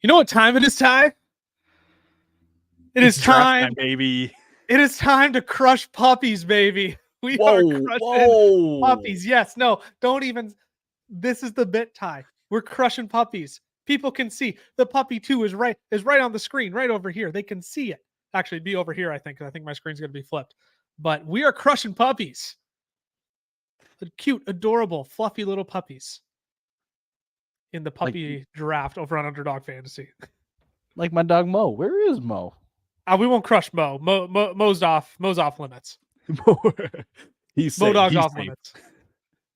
You know what time it is, Ty? It's draft time, baby. It is time to crush puppies, baby. We are crushing puppies. Yes, no, don't even. This is the bit, Ty. We're crushing puppies. People can see the puppy 2 is right on the screen, right over here. They can see it. Actually, it'd be over here, I think. I think my screen's going to be flipped. But we are crushing puppies. The cute, adorable, fluffy little puppies in the puppy draft over on Underdog Fantasy. Like my dog Mo. Where is Mo? We won't crush Mo. Mo's off limits. He's Mo safe. dog's off limits.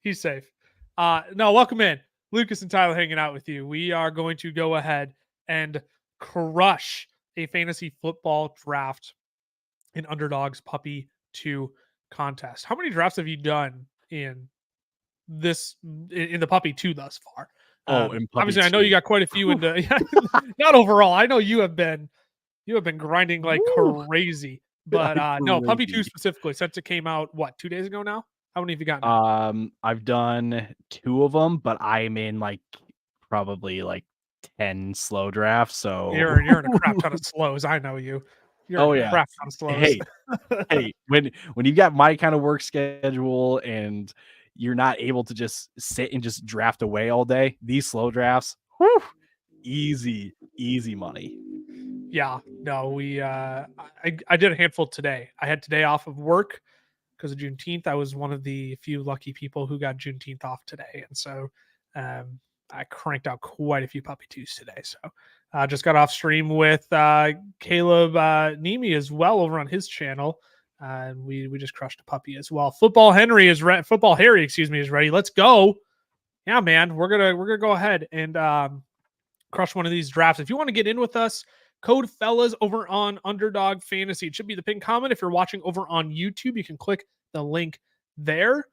He's safe. No, welcome in. Lucas and Tyler hanging out with you. We are going to go ahead and crush a fantasy football draft in Underdog's Puppy 2 contest. How many drafts have you done in the Puppy 2 thus far? Obviously, 2. I know you got quite a few into not overall. I know you have been grinding like crazy. But no, Puppy 2 specifically, since it came out, 2 days ago now? How many have you gotten? I've done 2 of them, but I'm in probably 10 slow drafts. So you're in a crap ton of slows. I know you. You're in a crap ton of slows. Hey, when you've got my kind of work schedule and you're not able to just sit and just draft away all day, these slow drafts, easy money. Yeah, no, I did a handful today. I had today off of work because of Juneteenth. I was one of the few lucky people who got Juneteenth off today. And so I cranked out quite a few Puppy 2s today. So I just got off stream with Caleb Nemi as well over on his channel. And we just crushed a puppy as well. Football Harry is ready. Let's go. Yeah, man, we're gonna go ahead and crush one of these drafts. If you want to get in with us, code fellas over on Underdog Fantasy. It should be the pinned comment. If you're watching over on YouTube, you can click the link there. You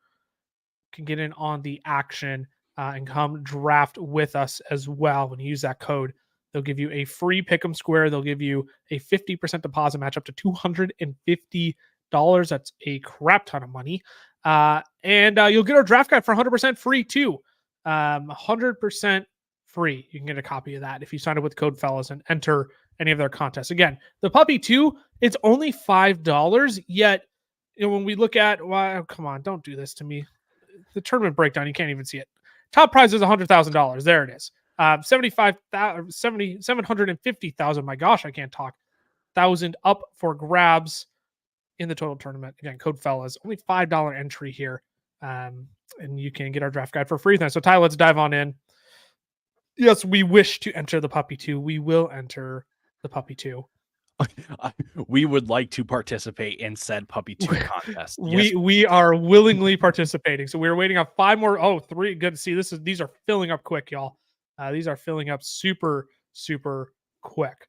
can get in on the action and come draft with us as well. When you use that code, they'll give you a free pick'em square. They'll give you a 50% deposit match up to $250. That's a crap ton of money. And you'll get our draft guide for 100% free too. 100% free. You can get a copy of that if you sign up with code fellas and enter any of their contests. Again, the Puppy 2, it's only $5, yet when we look at, come on, don't do this to me. The tournament breakdown, you can't even see it. Top prize is $100,000. There it is. 750,000. My gosh, I can't talk. 1,000 up for grabs in the total tournament. Again, code fellas, only $5 entry here. And you can get our draft guide for free then. So Ty, let's dive on in. Yes, we wish to enter the Puppy 2. We will enter the Puppy 2. We would like to participate in said Puppy 2 contest. Yes. We are willingly participating. So we're waiting on 5 more. Oh, 3. Good to see. These are filling up quick, y'all. These are filling up super, super quick.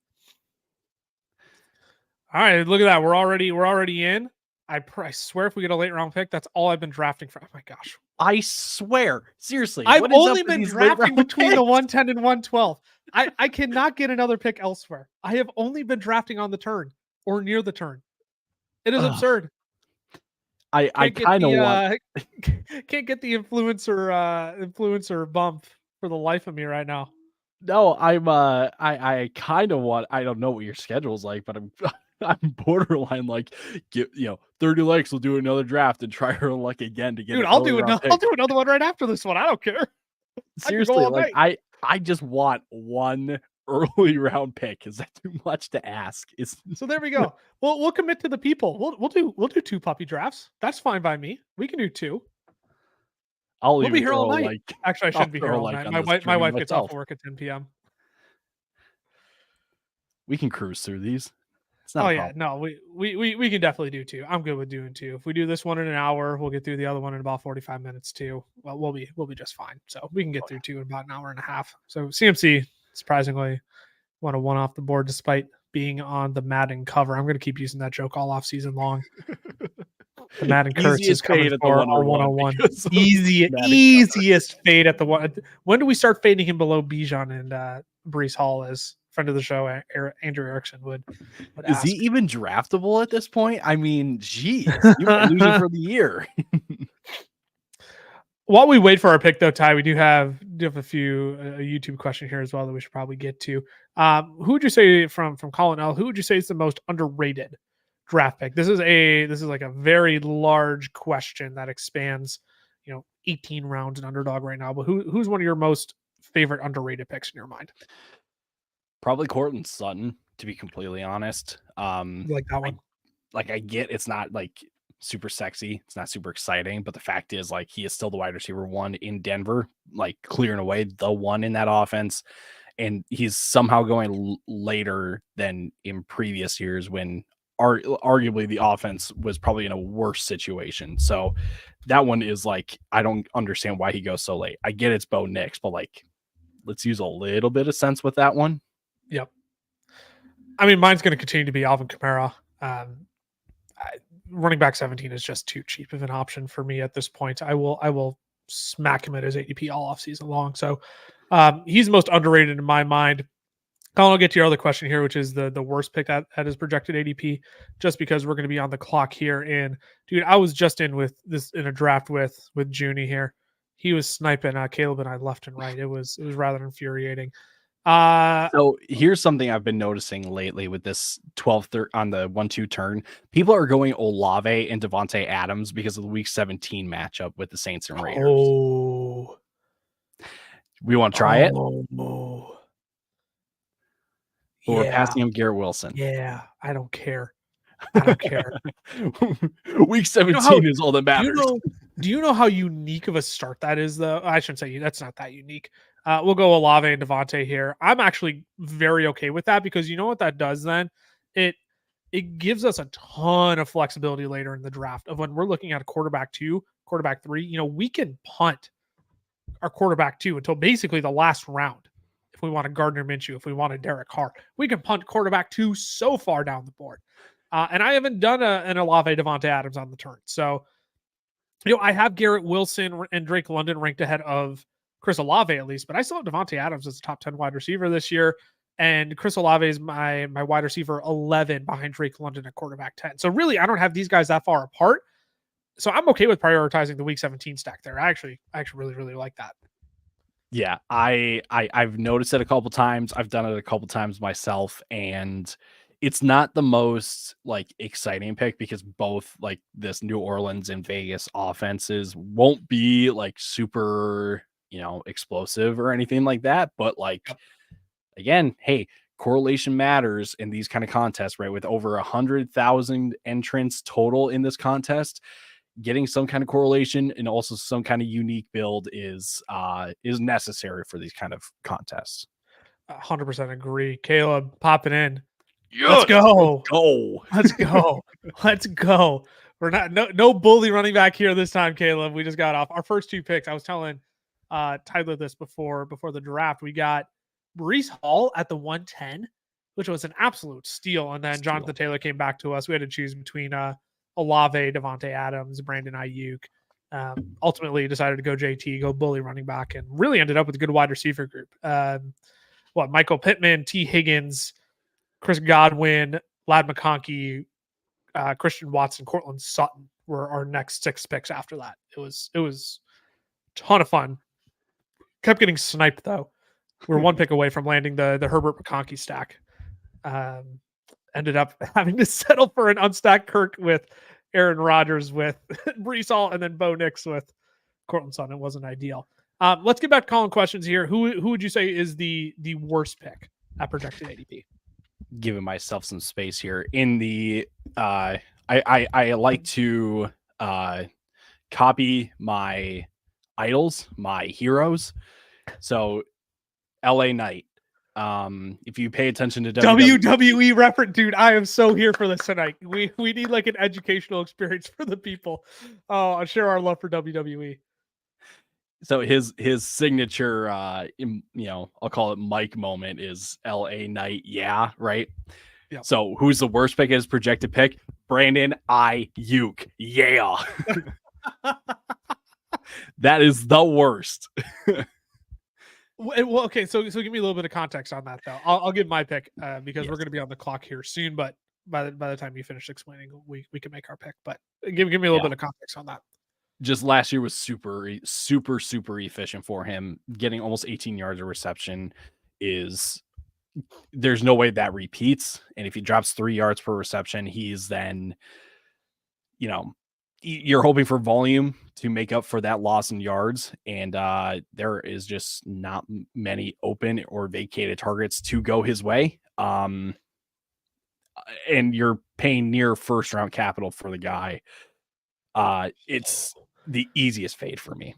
All right, look at that. We're already in. I swear if we get a late round pick, that's all I've been drafting for. Oh my gosh. I swear. Seriously. I've only been drafting between the 110 and 112. I cannot get another pick elsewhere. I have only been drafting on the turn or near the turn. It is absurd. I kind of want can't get the influencer bump for the life of me right now. No, I kind of want. I don't know what your schedule's like, but I'm borderline like, 30 likes, we'll do another draft and try her luck again to get. Dude, I'll do another one right after this one. I don't care. Seriously, I just want one early round pick. Is that too much to ask? So there we go. We'll commit to the people. We'll do 2 puppy drafts. That's fine by me. We can do 2. We'll be here all night. Actually, I shouldn't be here all night. My wife gets off work at 10 p.m. We can cruise through these. Oh yeah, no, we can definitely do 2. I'm good with doing 2. If we do this one in an hour, we'll get through the other one in about 45 minutes too. Well, we'll be just fine. So we can get through 2 in about an hour and a half. So CMC surprisingly won a 1 off the board despite being on the Madden cover. I'm going to keep using that joke all off season long. The Madden curse is coming for our 101. Easiest fade at the one. When do we start fading him below Bijan and Breece Hall as friend of the show, Andrew Erickson would ask. Is he even draftable at this point? I mean, geez, you might lose him for the year. While we wait for our pick, though, Ty, we do have do have a few a YouTube question here as well that we should probably get to. Who would you say from Colin L? Who would you say is the most underrated draft pick? This is like a very large question that expands, 18 rounds in Underdog right now. But who's one of your most favorite underrated picks in your mind? Probably Cortland Sutton, to be completely honest. You like that one? I get it's not like super sexy, it's not super exciting, but the fact is like he is still the wide receiver one in Denver, like clearing away the one in that offense, and he's somehow going later than in previous years when arguably the offense was probably in a worse situation. So that one is like, I don't understand why he goes so late. I get it's Bo Nix, but like let's use a little bit of sense with that one. Yep. I mean, mine's going to continue to be Alvin Kamara. Running back 17 is just too cheap of an option for me at this point. I will smack him at his ADP all off season long. So he's the most underrated in my mind. I'll get to your other question here, which is the worst pick at his projected ADP, just because we're going to be on the clock here. And dude, I was just in a draft with Junie here. He was sniping Caleb and I left and right. It was rather infuriating. So here's something I've been noticing lately with this 12 on the 1-2 turn. People are going Olave and Devontae Adams because of the week 17 matchup with the Saints and Raiders. Oh, we want to try it? Oh. But we're passing him Garrett Wilson. Yeah, I don't care. I don't care. Week 17 is all that matters. Do you know how unique of a start that is, though? I shouldn't say that's not that unique. We'll go Olave and Devontae here. I'm actually very okay with that because you know what that does then? It gives us a ton of flexibility later in the draft of when we're looking at a quarterback 2, quarterback 3. We can punt our quarterback 2 until basically the last round. If we want a Gardner Minshew, if we want a Derek Carr, we can punt quarterback 2 so far down the board. And I haven't done an Olave Devontae Adams on the turn. So, I have Garrett Wilson and Drake London ranked ahead of Chris Olave at least, but I still have Devontae Adams as a top 10 wide receiver this year. And Chris Olave is my wide receiver 11 behind Drake London at quarterback 10. So really, I don't have these guys that far apart. So I'm okay with prioritizing the week 17 stack there. I actually really, really like that. Yeah, I've noticed it a couple times. I've done it a couple times myself, and it's not the most like exciting pick because both like this New Orleans and Vegas offenses won't be like super, explosive or anything like that. But like, again, hey, correlation matters in these kind of contests, right? With over 100,000 entrants total in this contest, getting some kind of correlation and also some kind of unique build is necessary for these kind of contests. 100% agree. Caleb, popping in. Yes, Let's go. Let's go. We're not no bully running back here this time, Caleb. We just got off our first 2 picks. I was telling Tyler this before the draft. We got Breece Hall at the 110, which was an absolute steal. And then Jonathan Taylor came back to us. We had to choose between Olave, Devontae Adams, Brandon Ayuk. Ultimately decided to go JT, go bully running back, and really ended up with a good wide receiver group. Michael Pittman, T. Higgins, Chris Godwin, Lad McConkey, Christian Watson, Cortland Sutton were our next 6 picks after that. It was a ton of fun. Kept getting sniped though. We're 1 pick away from landing the Herbert McConkey stack. Ended up having to settle for an unstacked Kirk with Aaron Rodgers with Breece Hall and then Bo Nix with Cortland Sutton. It wasn't ideal. Let's get back to calling questions here. Who would you say is the worst pick at projected ADP? Giving myself some space here in the I like to copy my idols, my heroes. So LA Knight. If you pay attention to WWE reference, dude, I am so here for this tonight. We need like an educational experience for the people. I'll share our love for WWE. So his signature, I'll call it Mike moment is LA Knight. Yeah. Right. Yep. So who's the worst pick as projected pick? Brandon Ayuk. Yeah. That is the worst. Well, okay. So give me a little bit of context on that though. I'll give my pick because we're going to be on the clock here soon, but by the time you finish explaining, we can make our pick, but give me a little bit of context on that. just last year was super efficient for him. Getting almost 18 yards of reception is there's no way that repeats. And if he drops 3 yards per reception, he's then, you're hoping for volume to make up for that loss in yards. And there is just not many open or vacated targets to go his way. And you're paying near first round capital for the guy. It's the easiest fade for me.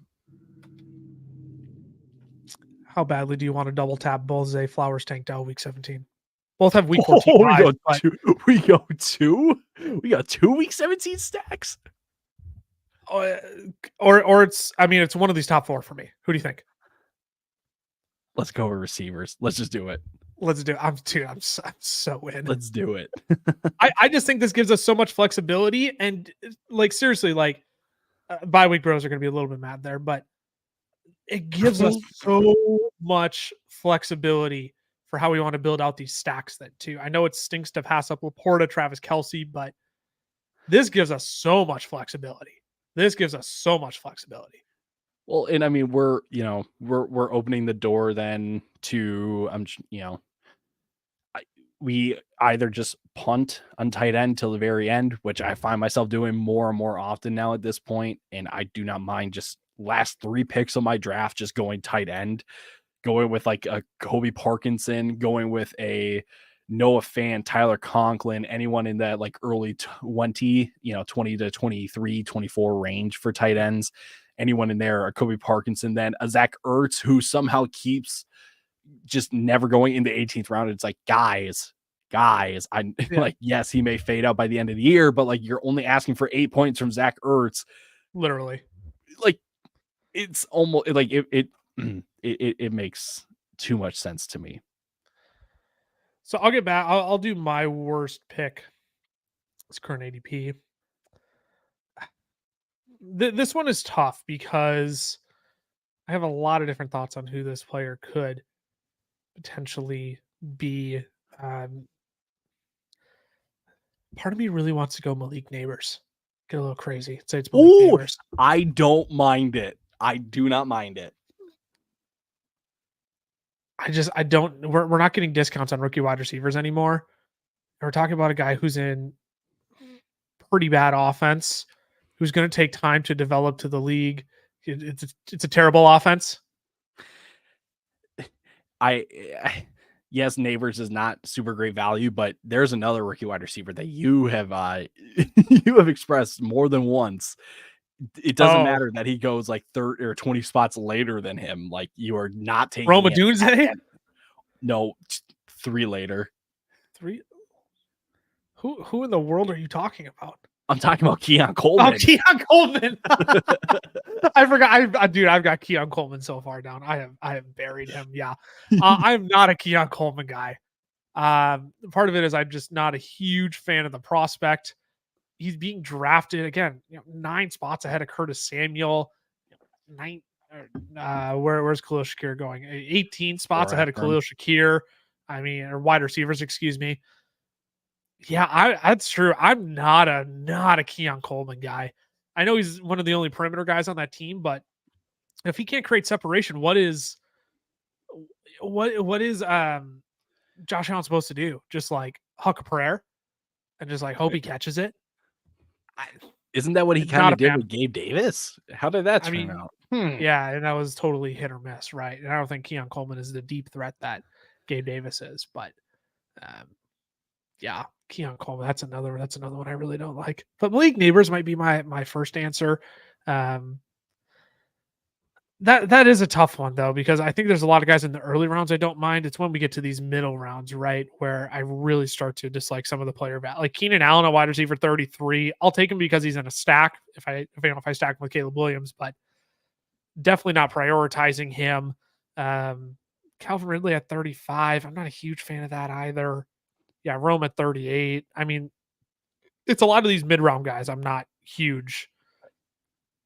How badly do you want to double tap both Zay Flowers, Tank Dell week 17? Both have week 14 buys, we got two week 17 stacks. Or it's one of these top 4 for me. Who do you think? Let's go with receivers. Let's just do it. Let's do it. I'm so in. Let's do it. I just think this gives us so much flexibility, and like seriously, like bye week bros are going to be a little bit mad there, but it gives us so much flexibility for how we want to build out these stacks. That too, I know it stinks to pass up Laporta, Travis Kelce, but this gives us so much flexibility. Well, and I mean, we're opening the door then to we either just punt on tight end till the very end, which I find myself doing more and more often now at this point, and I do not mind just last 3 picks of my draft just going tight end, going with like a Kobe Parkinson, going with a Noah Fant, Tyler Conklin, anyone in that like early 20 to 23, 24 range for tight ends. Anyone in there, a Kobe Parkinson, then a Zach Ertz, who somehow keeps just never going in the 18th round. It's like, guys, like, yes, he may fade out by the end of the year, but like you're only asking for 8 points from Zach Ertz. Literally. Like it's almost like it makes too much sense to me. So I'll get back. I'll do my worst pick. It's current ADP. This one is tough because I have a lot of different thoughts on who this player could potentially be. Part of me really wants to go Malik Neighbors. Get a little crazy. Say it's Malik Neighbors. I don't mind it. I do not mind it. I don't. We're not getting discounts on rookie wide receivers anymore. We're talking about a guy who's in pretty bad offense, who's going to take time to develop to the league. It's a terrible offense. Yes, Neighbors is not super great value, but there's another rookie wide receiver that you have you have expressed more than once. It doesn't matter that he goes like 30 or 20 spots later than him. Like you are not taking Roma Dunze. No, 3 later. 3. Who in the world are you talking about? I'm talking about Keon Coleman. Oh, Keon Coleman. I forgot. Dude, I've got Keon Coleman so far down. I have buried him. Yeah. I'm not a Keon Coleman guy. Part of it is I'm just not a huge fan of the prospect. He's being drafted again, 9 spots ahead of Curtis Samuel. Where's Khalil Shakir going? 18 spots ahead of Khalil Shakir. Or wide receivers, excuse me. Yeah, that's true. I'm not a Keon Coleman guy. I know he's one of the only perimeter guys on that team, but if he can't create separation, what is Josh Allen supposed to do? Just like huck a prayer and just like hope he catches it? Isn't that what he kind of did with Gabe Davis? How did that turn out? Yeah, and that was totally hit or miss, right? And I don't think Keon Coleman is the deep threat that Gabe Davis is, but yeah, Keon Coleman, that's another one I really don't like. But Malik Neighbors might be my first answer. That is a tough one though, because I think there's a lot of guys in the early rounds I don't mind. It's when we get to these middle rounds, right, where I really start to dislike some of the player like Keenan Allen, a wide receiver 33. I'll take him because he's in a stack if I stack him with Caleb Williams, but definitely not prioritizing him. Calvin Ridley at 35. I'm not a huge fan of that either. Yeah, Rome at 38. I mean, it's a lot of these mid-round guys I'm not huge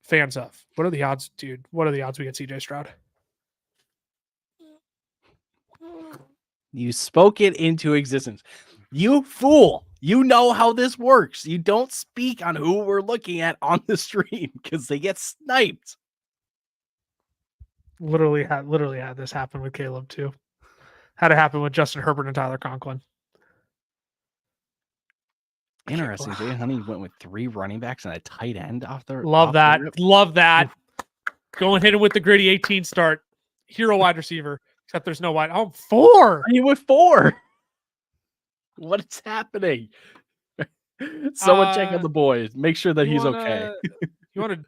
fans of. What are the odds, dude? What are the odds we get CJ Stroud? You spoke it into existence. You fool. You know how this works. You don't speak on who we're looking at on the stream because they get sniped. Literally had this happen with Caleb too. Had it happen with Justin Herbert and Tyler Conklin. Interesting. Jay Honey went with 3 running backs and a tight end off the Love off that. The rip. Love that. Go and hit him with the gritty 18 start. Hero wide receiver. Except there's no wide. Oh, 4. He with 4. What is happening? Someone check on the boys. Make sure that he's okay. You want to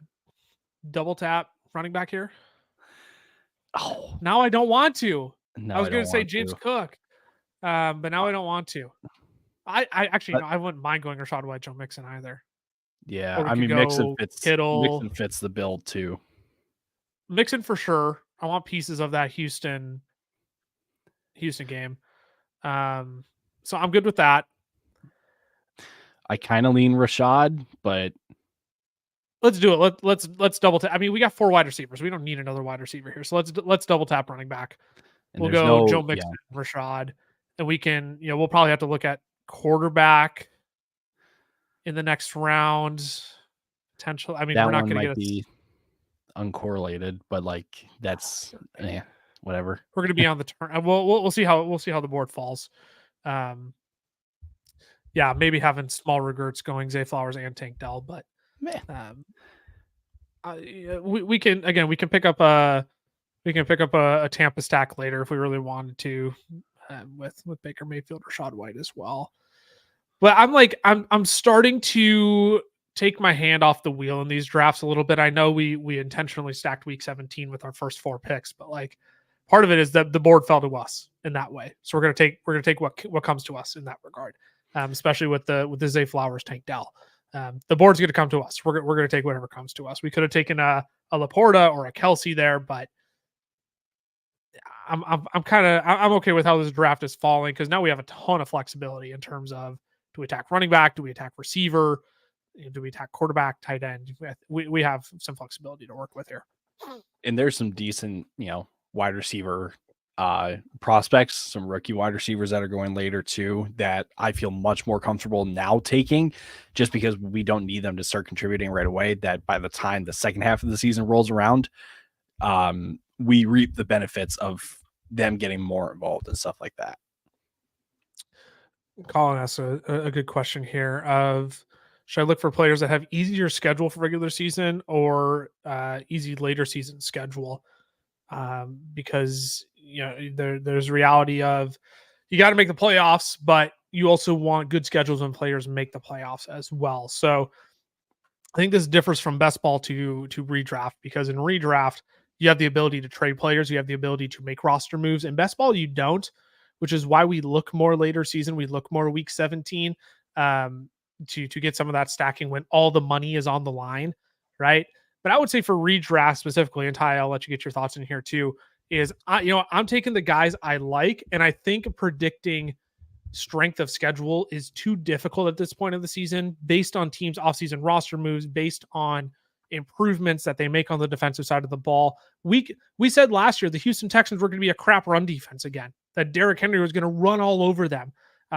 double tap running back here? Oh, now I don't want to. no, I was going to say James Cook, but now I don't want to. I actually, no, I wouldn't mind going Rashad White, Joe Mixon either. Yeah, I mean, Mixon fits the bill too. Mixon for sure. I want pieces of that Houston game. So I'm good with that. I kind of lean Rashad, but let's do it. Let's double tap. I mean, we got 4 wide receivers. We don't need another wide receiver here. So let's double tap running back. And we'll go Joe Mixon, Rashad, and we can, we'll probably have to look at quarterback in the next round. Potential. I mean, that we're not going to be uncorrelated, but like that's whatever. We're going to be on the turn. We'll see how the board falls. Yeah, maybe having small regrets going Zay Flowers and Tank Dell, but we can pick up a Tampa stack later if we really wanted to, with Baker Mayfield or Rashad White as well. But I'm starting to take my hand off the wheel in these drafts a little bit. I know we intentionally stacked week 17 with our first 4 picks, but like part of it is that the board fell to us in that way. So we're gonna take what comes to us in that regard, especially with the Zay Flowers, Tank Dell. The board's going to come to us. We're going to take whatever comes to us. We could have taken a Laporta or a Kelsey there, but I'm okay with how this draft is falling because now we have a ton of flexibility in terms of, do we attack running back? Do we attack receiver? Do we attack quarterback, tight end? We have some flexibility to work with here. And there's some decent, wide receiver prospects, some rookie wide receivers that are going later too, that I feel much more comfortable now taking, just because we don't need them to start contributing right away. That by the time the second half of the season rolls around, we reap the benefits of them getting more involved and stuff like that. Colin asks a good question here of, should I look for players that have easier schedule for regular season or easy later season schedule? Because there's reality of, you got to make the playoffs, but you also want good schedules when players make the playoffs as well. So I think this differs from best ball to redraft, because in redraft you have the ability to trade players, you have the ability to make roster moves. In best ball you don't, which is why we look more later season. We look more week 17 to get some of that stacking when all the money is on the line, right? But I would say for redraft specifically, and Ty, I'll let you get your thoughts in here too, is I'm taking the guys I like, and I think predicting strength of schedule is too difficult at this point of the season based on teams' offseason roster moves, based on improvements that they make on the defensive side of the ball. We said last year the Houston Texans were going to be a crap run defense again, that Derrick Henry was going to run all over them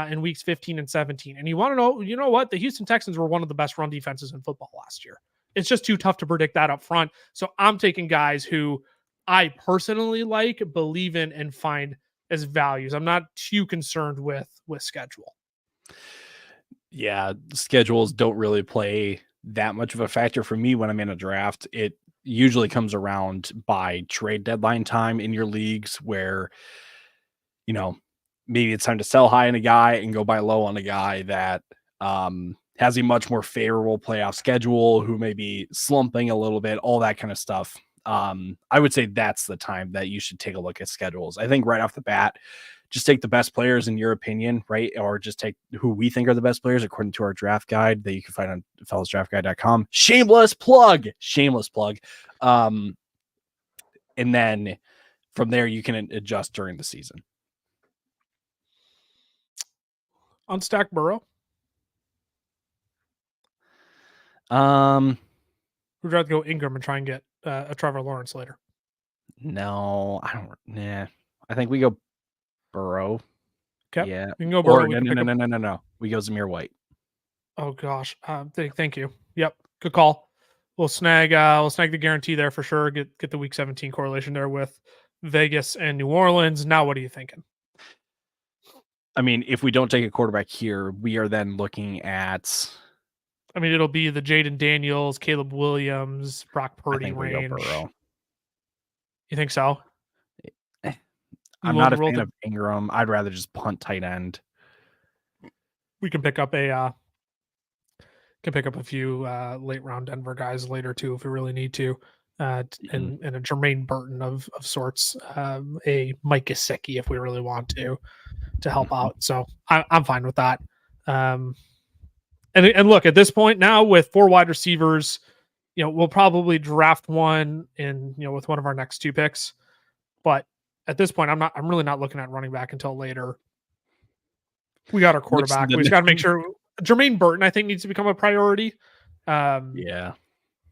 in weeks 15 and 17. And you want to know, what? The Houston Texans were one of the best run defenses in football last year. It's just too tough to predict that up front. So I'm taking guys who I personally like, believe in, and find as values. I'm not too concerned with schedule. Yeah, schedules don't really play that much of a factor for me when I'm in a draft. It usually comes around by trade deadline time in your leagues where, maybe it's time to sell high on a guy and go buy low on a guy that has a much more favorable playoff schedule, who may be slumping a little bit, all that kind of stuff. I would say that's the time that you should take a look at schedules. I think right off the bat, just take the best players in your opinion, right? Or just take who we think are the best players according to our draft guide that you can find on fellasdraftguide.com. Shameless plug. And then from there, you can adjust during the season. Unstack Burrow. We'd rather go Ingram and try and get a Trevor Lawrence later. No, I don't. Nah, I think we go Burrow. Okay. Yeah. We can go Or Burrow. We can pick up. no. We go Zamir White. Oh gosh. Thank you. Yep. Good call. We'll snag the guarantee there for sure. Get the week 17 correlation there with Vegas and New Orleans. Now what are you thinking? I mean, if we don't take a quarterback here, we are then looking at. I mean, it'll be the Jaden Daniels, Caleb Williams, Brock I Purdy think we go range. Burrow. You think so? Eh, You I'm not a roll fan the- of Ingram. I'd rather just punt tight end. We can pick up a few late round Denver guys later too if we really need to. And a Jermaine Burton of sorts, a Mike Gesicki if we really want to help out. So I'm fine with that. And look, at this point now with 4 wide receivers, we'll probably draft one with one of our next 2 picks. But at this point, I'm really not looking at running back until later. We got our quarterback. We just got to make sure Jermaine Burton, I think, needs to become a priority. Yeah.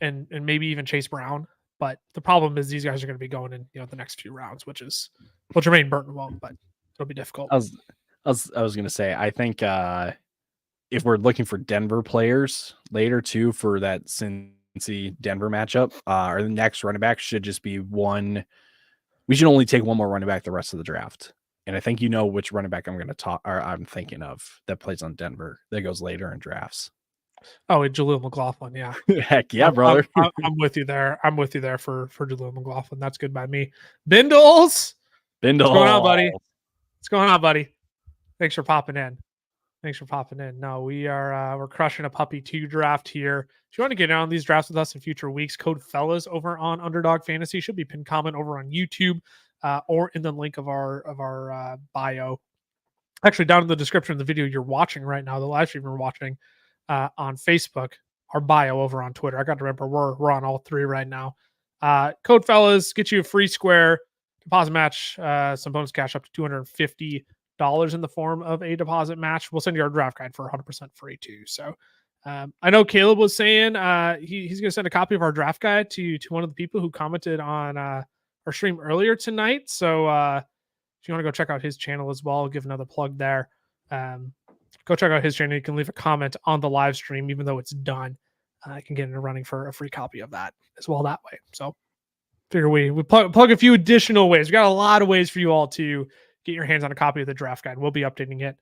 And maybe even Chase Brown. But the problem is these guys are going to be going in the next few rounds, which is Jermaine Burton won't, but it'll be difficult. I was going to say, I think if we're looking for Denver players later too for that Cincy Denver matchup, or the next running back should just be one. We should only take one more running back the rest of the draft. And I think which running back I'm thinking of that plays on Denver that goes later in drafts. Oh, Jaleel McLaughlin, yeah. Heck yeah, brother. I'm with you there. I'm with you there for Jaleel McLaughlin. That's good by me. Bindles. What's going on, buddy? What's going on, buddy? Thanks for popping in. No, we're crushing a puppy 2 draft here. If you want to get in on these drafts with us in future weeks, code fellas over on Underdog Fantasy should be pinned comment over on YouTube or in the link of our bio. Actually, down in the description of the video you're watching right now, the live stream you're watching on Facebook, our bio over on Twitter. I got to remember we're on all 3 right now. Code fellas get you a free square deposit match, some bonus cash up to $250 in the form of a deposit match. We'll send you our draft guide for 100% free too. So I know Caleb was saying he's going to send a copy of our draft guide to one of the people who commented on our stream earlier tonight. So if you want to go check out his channel as well, I'll give another plug there. Go check out his channel. You can leave a comment on the live stream, even though it's done. I can get into running for a free copy of that as well that way. So figure we plug a few additional ways. We got a lot of ways for you all to get your hands on a copy of the draft guide. We'll be updating it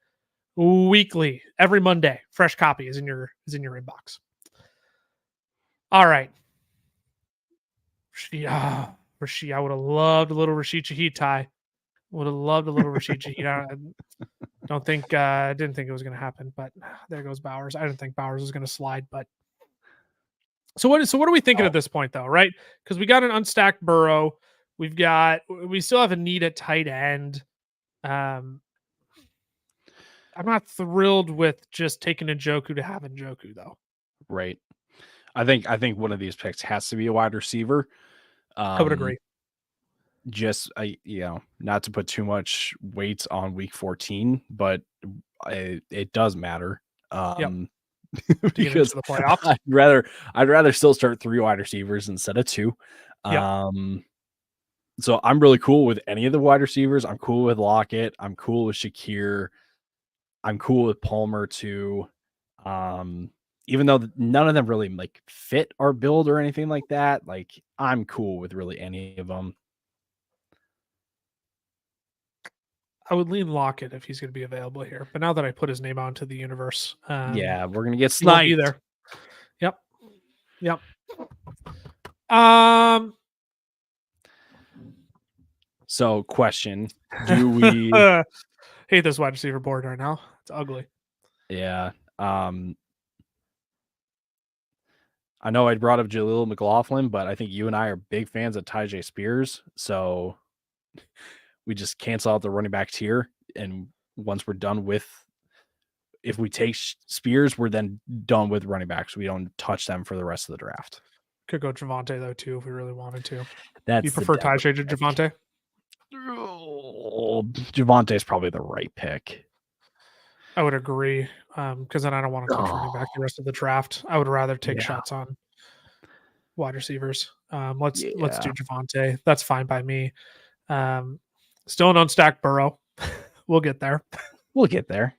weekly, every Monday. Fresh copy is in your inbox. All right. I would have loved a little Rashid Shaheed tie. Would have loved a little Rashid Shaheed. I didn't think it was going to happen, but there goes Bowers. I didn't think Bowers was going to slide, but so what are we thinking at this point though, right? Because we got an unstacked Burrow. We still have a need at tight end. I'm not thrilled with just taking Njoku to have Njoku though. Right. I think one of these picks has to be a wide receiver. I would agree. Just not to put too much weight on week 14, but it does matter. Because the playoffs. I'd rather still start 3 wide receivers instead of 2. Yep. So I'm really cool with any of the wide receivers. I'm cool with Lockett. I'm cool with Shakir. I'm cool with Palmer too. Even though none of them really like fit our build or anything like that, like I'm cool with really any of them. I would lean Lockett if he's going to be available here. But now that I put his name out into the universe, we're going to get sniped there. Yep. So question, do we hate this wide receiver board right now? It's ugly. Yeah. I know I brought up Jaleel McLaughlin, but I think you and I are big fans of Tyjae Spears. So we just cancel out the running back tier. And once we're done if we take Spears, we're then done with running backs. We don't touch them for the rest of the draft. Could go Javonte though, too, if we really wanted to. You prefer Tyjae to Javonte? Javonte is probably the right pick. I would agree. Because then I don't want to touch running back the rest of the draft. I would rather take shots on wide receivers. Let's do Javonte. That's fine by me. Still an unstacked Burrow. We'll get there. We'll get there.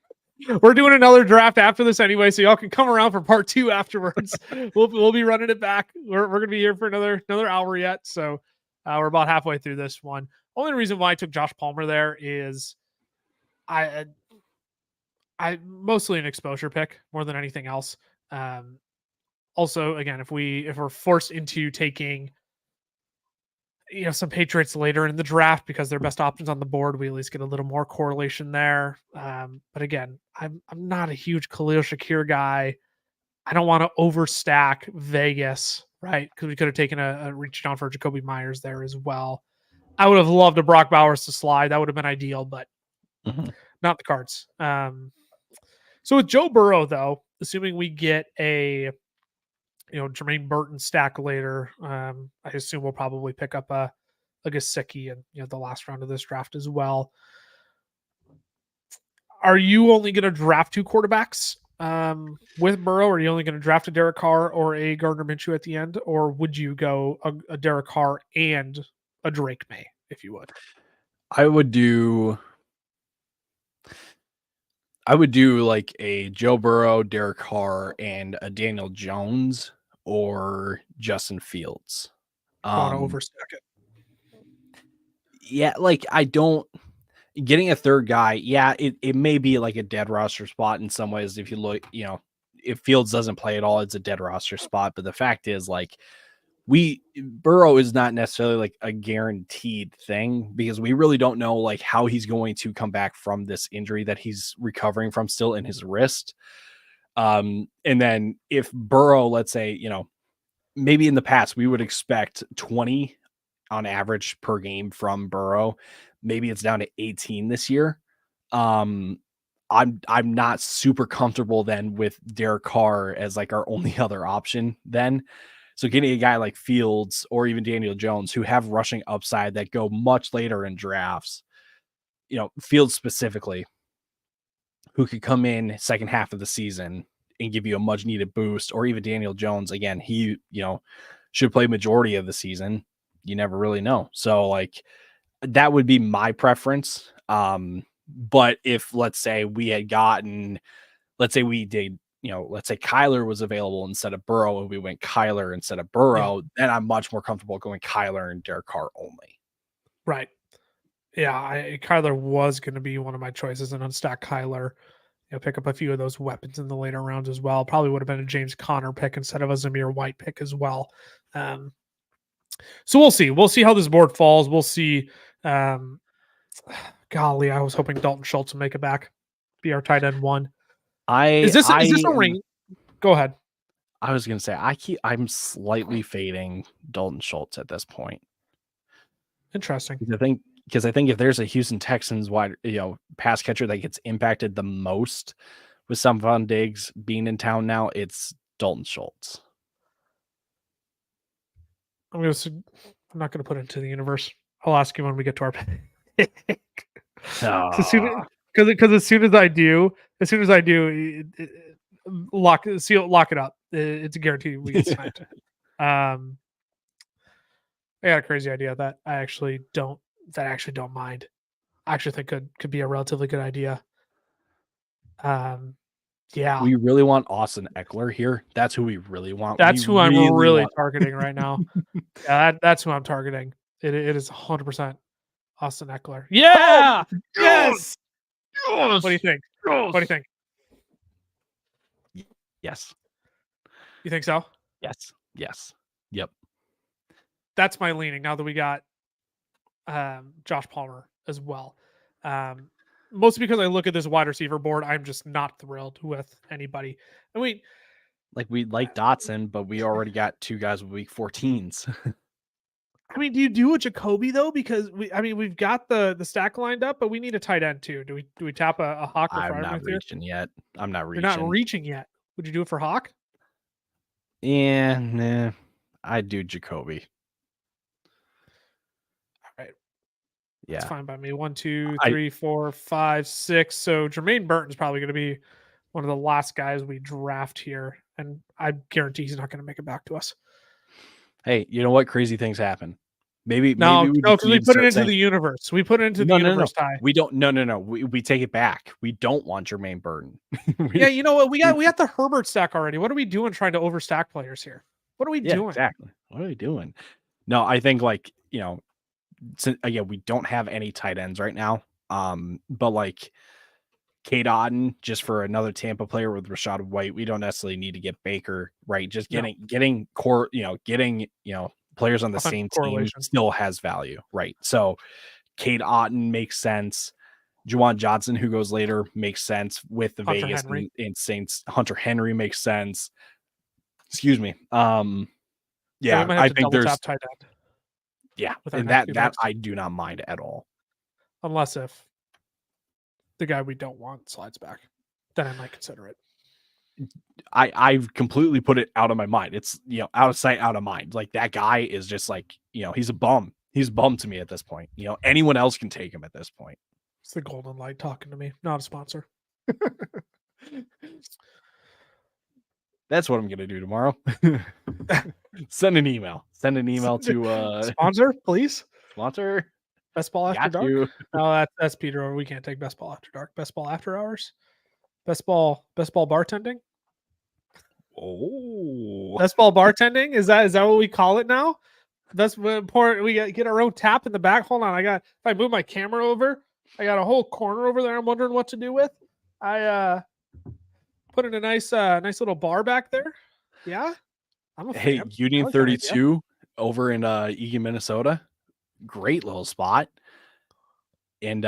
We're doing another draft after this anyway, so y'all can come around for part 2 afterwards. We'll be running it back. We're gonna be here for another hour yet, so we're about halfway through this one. Only reason why I took Josh Palmer there is I mostly an exposure pick more than anything else. Also, again, if we're forced into taking some Patriots later in the draft because they're best options on the board, we at least get a little more correlation there. But again, I'm not a huge Khalil Shakir guy. I don't want to overstack Vegas, right? Because we could have taken a reach down for Jacoby Myers there as well. I would have loved a Brock Bowers to slide. That would have been ideal, but not the cards. So with Joe Burrow, though, assuming we get a Jermaine Burton stack later, I assume we'll probably pick up a Gesicki in the last round of this draft as well. Are you only going to draft 2 quarterbacks with Burrow? Or are you only going to draft a Derek Carr or a Gardner Minshew at the end? Or would you go a Derek Carr and a Drake May, if you would? I would do like a Joe Burrow, Derek Carr, and a Daniel Jones or Justin Fields. Want to overstack it? Yeah, like getting a third guy, yeah, it may be like a dead roster spot in some ways. If you look, if Fields doesn't play at all, it's a dead roster spot. But the fact is, like, Burrow is not necessarily like a guaranteed thing because we really don't know like how he's going to come back from this injury that he's recovering from still in his wrist. And then if Burrow, let's say, maybe in the past we would expect 20 on average per game from Burrow. Maybe it's down to 18 this year. I'm not super comfortable then with Derek Carr as like our only other option then. So getting a guy like Fields or even Daniel Jones who have rushing upside that go much later in drafts, Fields specifically, who could come in second half of the season and give you a much needed boost, or even Daniel Jones, again, he, should play majority of the season. You never really know. So like that would be my preference. But if let's say we had gotten, let's say we did, let's say Kyler was available instead of Burrow and we went Kyler instead of Burrow, then I'm much more comfortable going Kyler and Derek Carr only. Right. Yeah, Kyler was going to be one of my choices, and unstack Kyler. Pick up a few of those weapons in the later rounds as well. Probably would have been a James Conner pick instead of a Zamir White pick as well. So we'll see. We'll see how this board falls. We'll see. Golly, I was hoping Dalton Schultz would make it back, be our tight end 1. Is this a ring? Go ahead. I was going to say I'm slightly fading Dalton Schultz at this point. Interesting. Because I think if there's a Houston Texans wide, pass catcher that gets impacted the most with Stephon Diggs being in town now, it's Dalton Schultz. I'm not going to put it into the universe. I'll ask you when we get to our pick. Because as soon as I do, lock it up. It's a guarantee we get signed. I got a crazy idea that I actually don't mind. I actually think could be a relatively good idea. Yeah. We really want Austin Eckler here. That's who we really want. That's who I'm really targeting right now. Yeah, that's who I'm targeting. It is 100% Austin Eckler. Yeah. Oh, yes. What do you think? What do you think? Yes. You think so? Yes. Yep. That's my leaning now that we got Josh Palmer as well. Mostly because I look at this wide receiver board, I'm just not thrilled with anybody. I mean, we like Dotson, but we already got 2 guys with week 14s. I mean, do you do a Jacoby though? Because we've got the stack lined up, but we need a tight end too. Do we tap a Hawk? I'm not reaching yet. I'm not reaching. You're not reaching yet. Would you do it for Hawk? Yeah, nah. I'd do Jacoby. All right. Yeah. That's fine by me. 1, 2, 3, 4, 5, 6. So Jermaine Burton's probably going to be one of the last guys we draft here. And I guarantee he's not going to make it back to us. Hey, you know what? Crazy things happen. Maybe No, we no, just because we need to put it start into saying the universe. We put it into the no, universe, Ty. we don't. No. We take it back. We don't want Jermaine Burton. Yeah, you know what? We got the Herbert stack already. What are we doing trying to overstack players here? What are we Yeah, doing? exactly. What are we doing? No, I think like again, we don't have any tight ends right now. But like Kate Otten, just for another Tampa player with Rashad White, we don't necessarily need to get Baker, right? Just getting core, getting players on the Offensive same team correlation. still has value, right? So Kate Otten makes sense. Juwan Johnson, who goes later, makes sense with the Hunter Vegas Henry. and Saints. Hunter Henry makes sense. Excuse me. Yeah, we might have I to think double there's tap tight end. With our and next few that picks. I do not mind at all. Unless if the guy we don't want slides back, then I might consider it. I've completely put it out of my mind. It's out of sight, out of mind. Like that guy is just like he's a bum. He's a bum to me at this point. Anyone else can take him at this point. It's the Golden Light talking to me, not a sponsor. That's what I'm gonna do tomorrow. Send an email. Send an email to sponsor, please. Sponsor. Best Ball After Dark. You. No, that's Peter. We can't take Best Ball After Dark. Best Ball After Hours. Best ball bartending. Oh, best ball bartending. Is that what we call it now? That's important. We get our own tap in the back. Hold on, if I move my camera over, I got a whole corner over there. I'm wondering what to do with. I put in a nice little bar back there. Yeah, I'm a fan. Hey, Union 32 over in Eagan, Minnesota. Great little spot. And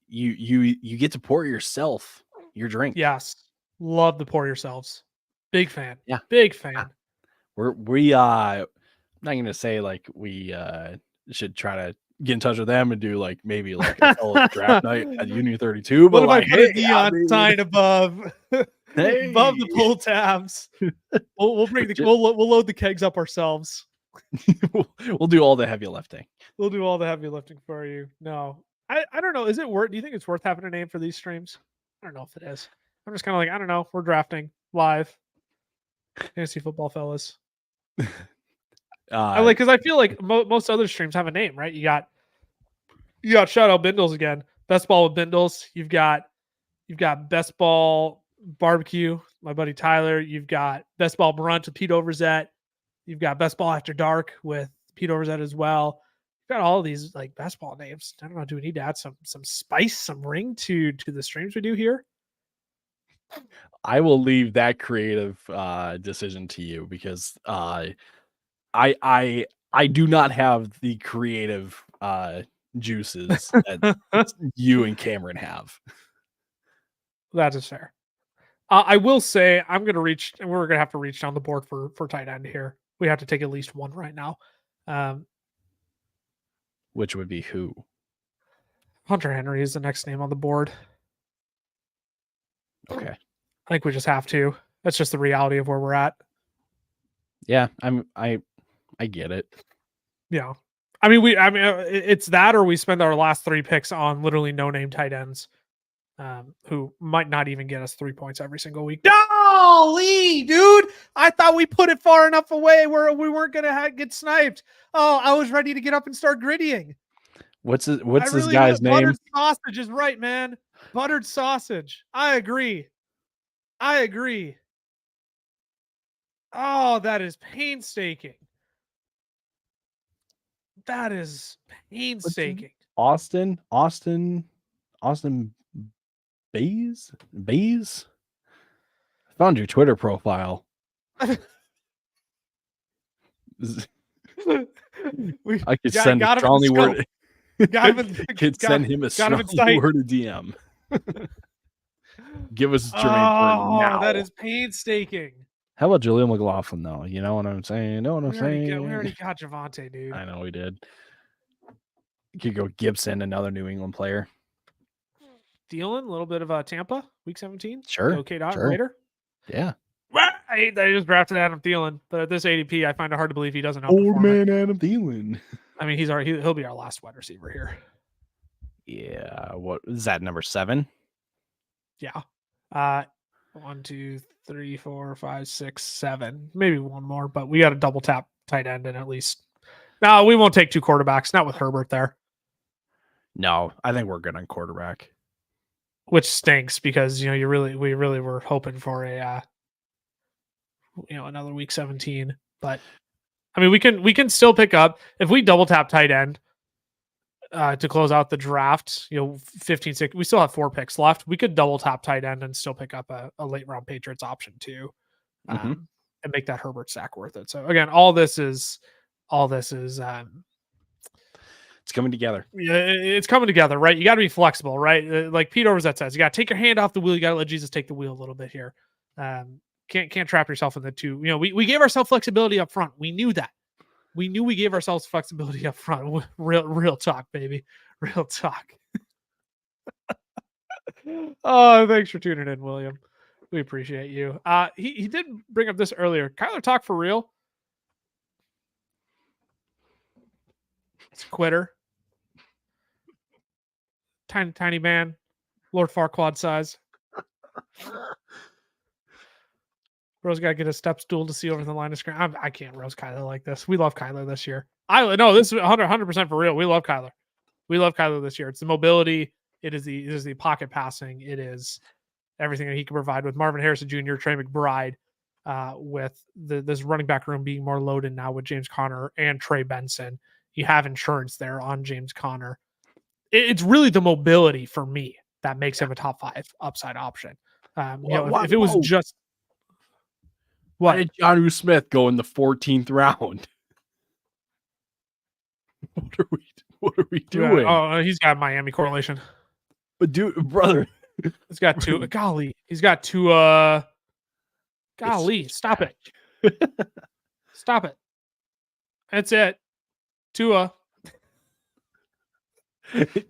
you get to pour yourself your drink. Yes, love to pour yourselves. Big fan. Yeah, big fan. Yeah. I'm not gonna say like we should try to get in touch with them and do like maybe like a draft night at Union 32. But what if like, I put a neon sign above above the pull tabs? We'll bring we'll load the kegs up ourselves. We'll do all the heavy lifting. We'll do all the heavy lifting for you. No, I don't know. Is it worth? Do you think it's worth having a name for these streams? I don't know if it is. I'm just kind of like, I don't know. We're drafting live. Fantasy football fellas. Because I feel like most other streams have a name, right? You got shout out Bindles again. Best Ball with Bindles. You've got Best Ball Barbecue, my buddy Tyler. You've got Best Ball Brunch with Pete Overzet. You've got Best Ball After Dark with Pete Overzet as well. You've got all of these like best ball names. I don't know. Do we need to add some spice, some ring to the streams we do here? I will leave that creative decision to you because I do not have the creative juices that you and Cameron have. That is fair. I will say I'm going to reach, and we're going to have to reach down the board for tight end here. We have to take at least one right now. Which would be who? Hunter Henry is the next name on the board. Okay. I think we just have to. That's just the reality of where we're at. Yeah, I get it. Yeah. I mean, it's that, or we spend our last 3 picks on literally no name tight ends, who might not even get us 3 points every single week. Golly, dude! I thought we put it far enough away where we weren't gonna get sniped. Oh, I was ready to get up and start grittying. What's this guy's name? Buttered sausage is right, man. Buttered sausage. I agree. Oh, that is painstaking. That is painstaking. Austin Bays? Found your Twitter profile. I could send a strongly worded. Send him a strongly worded DM. Give us Jermaine now. That is painstaking. How about Julian McLaughlin though? You know what I'm saying? We already got Javante, dude. I know we did. You could go Gibson, another New England player. Thielen, a little bit of Tampa, week 17. Sure. Okay, later. Yeah. I just drafted Adam Thielen, but at this ADP, I find it hard to believe he doesn't. Old man Adam Thielen. I mean, he'll be our last wide receiver here. Yeah. What is that, number 7? Yeah. 1, 2, 3, 4, 5, 6, 7. Maybe one more, but we got to double tap tight end and at least No, we won't take 2 quarterbacks. Not with Herbert there. No, I think we're good on quarterback. Which stinks because we really were hoping for a another week 17. But I mean, we can still pick up if we double tap tight end to close out the draft. 15, 6. We still have 4 picks left. We could double tap tight end and still pick up a late round Patriots option too, and make that Herbert stack worth it. So again, all this is. It's coming together. Yeah, it's coming together, right? You got to be flexible, right? Like Pete Overzet says, you got to take your hand off the wheel. You got to let Jesus take the wheel a little bit here. Can't trap yourself in the two. We gave ourselves flexibility up front. We knew that. We knew we gave ourselves flexibility up front. Real talk, baby. Real talk. Oh, thanks for tuning in, William. We appreciate you. He did bring up this earlier. Kyler talk for real. It's a quitter. Tiny man. Lord Farquaad size. Rose got to get a step stool to see over the line of screen. I can't Rose Kyler like this. We love Kyler this year. This is 100% for real. We love Kyler. We love Kyler this year. It's the mobility. It is the pocket passing. It is everything that he can provide with Marvin Harrison Jr., Trey McBride, with this running back room being more loaded now with James Conner and Trey Benson. You have insurance there on James Conner. It's really the mobility for me that makes him a top 5 upside option. If it was just why did Jonnu Smith go in the 14th round? What are we doing? He's got Miami correlation. But brother, he's got 2. Golly, he's got 2. Golly, stop it. Stop it. That's it. Tua.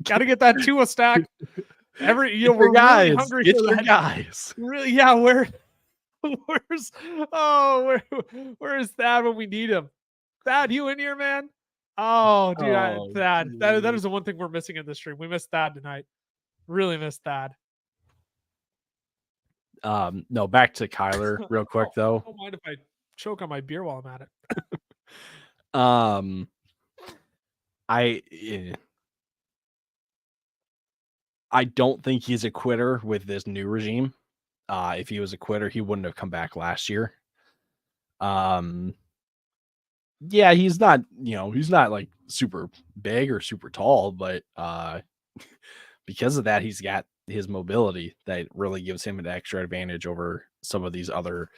Gotta get that Tua stack. We're guys. Really hungry Get for your that. Guys. Really, where's Thad when we need him? Thad, you in here, man? Oh, dude, Thad. That is the one thing we're missing in this stream. We missed Thad tonight. Really missed Thad. No, back to Kyler real quick though. Don't mind if I choke on my beer while I'm at it. I don't think he's a quitter with this new regime. If he was a quitter, he wouldn't have come back last year. Yeah, he's not like super big or super tall, but because of that, he's got his mobility that really gives him an extra advantage over some of these other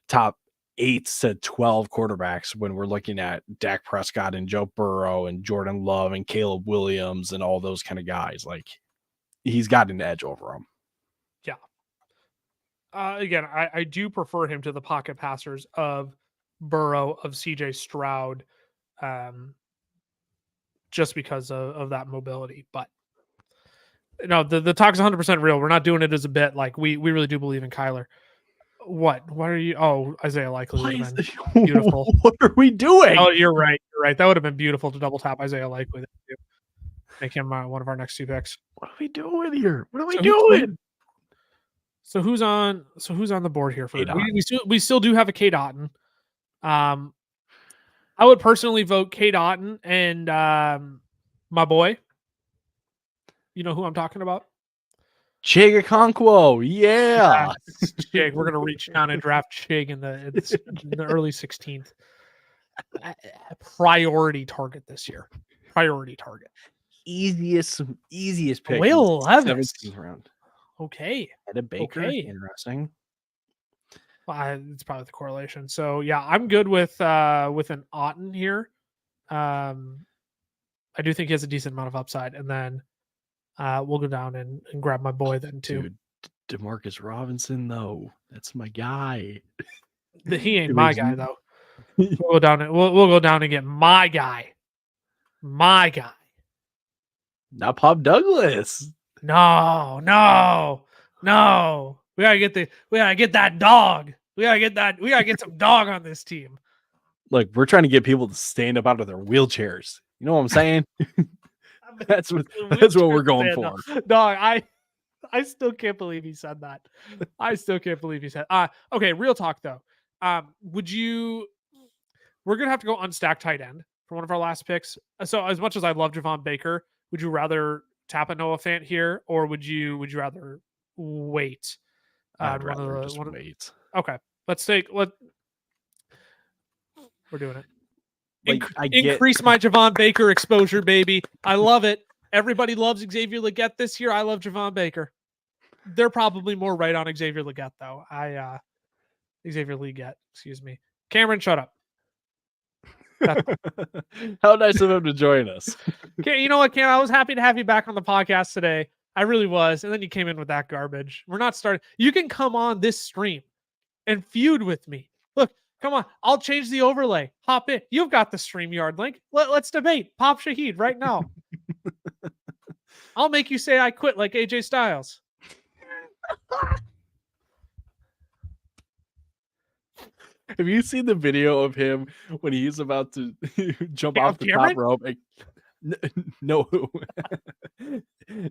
top 8 to 12 quarterbacks when we're looking at Dak Prescott and Joe Burrow and Jordan Love and Caleb Williams and all those kind of guys. Like, he's got an edge over them. Yeah. Again, I do prefer him to the pocket passers of Burrow, of CJ Stroud, just because of that mobility. But no, the talk's 100% real. We're not doing it as a bit. Like, we really do believe in Kyler. What are you? Oh, Isaiah Likely would have been beautiful. What are we doing? Oh, you're right. That would have been beautiful to double tap Isaiah Likely. Make him one of our next 2 picks. What are we doing here? What are we doing? So who's on the board here? We still do have a Cade Otton. I would personally vote Cade Otton and my boy. You know who I'm talking about? Chig Okonkwo. Yeah. Chig. We're gonna reach down and draft Chig in the early 16th. Priority target this year. Priority target. Easiest pick. Will Levis. 17th round. Okay. Ed Baker. Okay. Interesting. Well, it's probably the correlation. So yeah, I'm good with an Otton here. I do think he has a decent amount of upside, and then we'll go down and grab my boy then too. Dude, DeMarcus Robinson though, that's my guy. He ain't my guy though. We'll go down and get my guy. My guy. Not Pop Douglas. No. We gotta get that dog. We gotta get some dog on this team. Look, we're trying to get people to stand up out of their wheelchairs. You know what I'm saying? That's what we're going for. Dog, I still can't believe he said that. Okay, real talk though. We're gonna have to go unstack tight end for one of our last picks. So as much as I love Javon Baker, would you rather tap a Noah Fant here, or would you rather wait? I'd One of rather the just wait. okay. We're doing it. Like I get Increase my Javon Baker exposure, baby. I love it. Everybody loves Xavier Legette this year. I love Javon Baker. They're probably more right on Xavier Legette, though. Xavier Legette, excuse me. Cameron, shut up. How nice of him to join us. Okay, you know what, Cam? I was happy to have you back on the podcast today. I really was. And then you came in with that garbage. We're not starting. You can come on this stream and feud with me. Look, come on. I'll change the overlay. Hop in. You've got the StreamYard link. Let's debate. Pop Shahid right now. I'll make you say I quit like AJ Styles. Have you seen the video of him when he's about to jump Yeah, off the Cameron? top rope? No,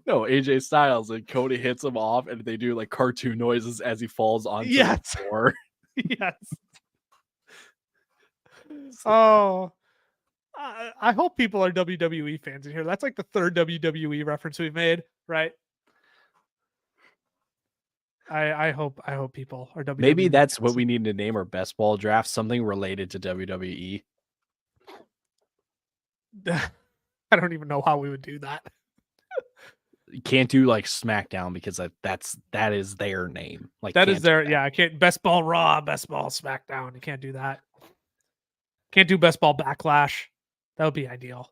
no, AJ Styles, and Cody hits him off, and they do like cartoon noises as he falls onto the floor. Yes. Oh, I hope people are WWE fans in here. That's like the third WWE reference we've made, right? I hope people are WWE. Maybe that's fans. what we need to name our best ball draft, something related to WWE. I don't even know how we would do that. You can't do like SmackDown because that is their name. Like that is their I can't best ball Raw, best ball SmackDown. You can't do that. Can't do best ball Backlash. That would be ideal.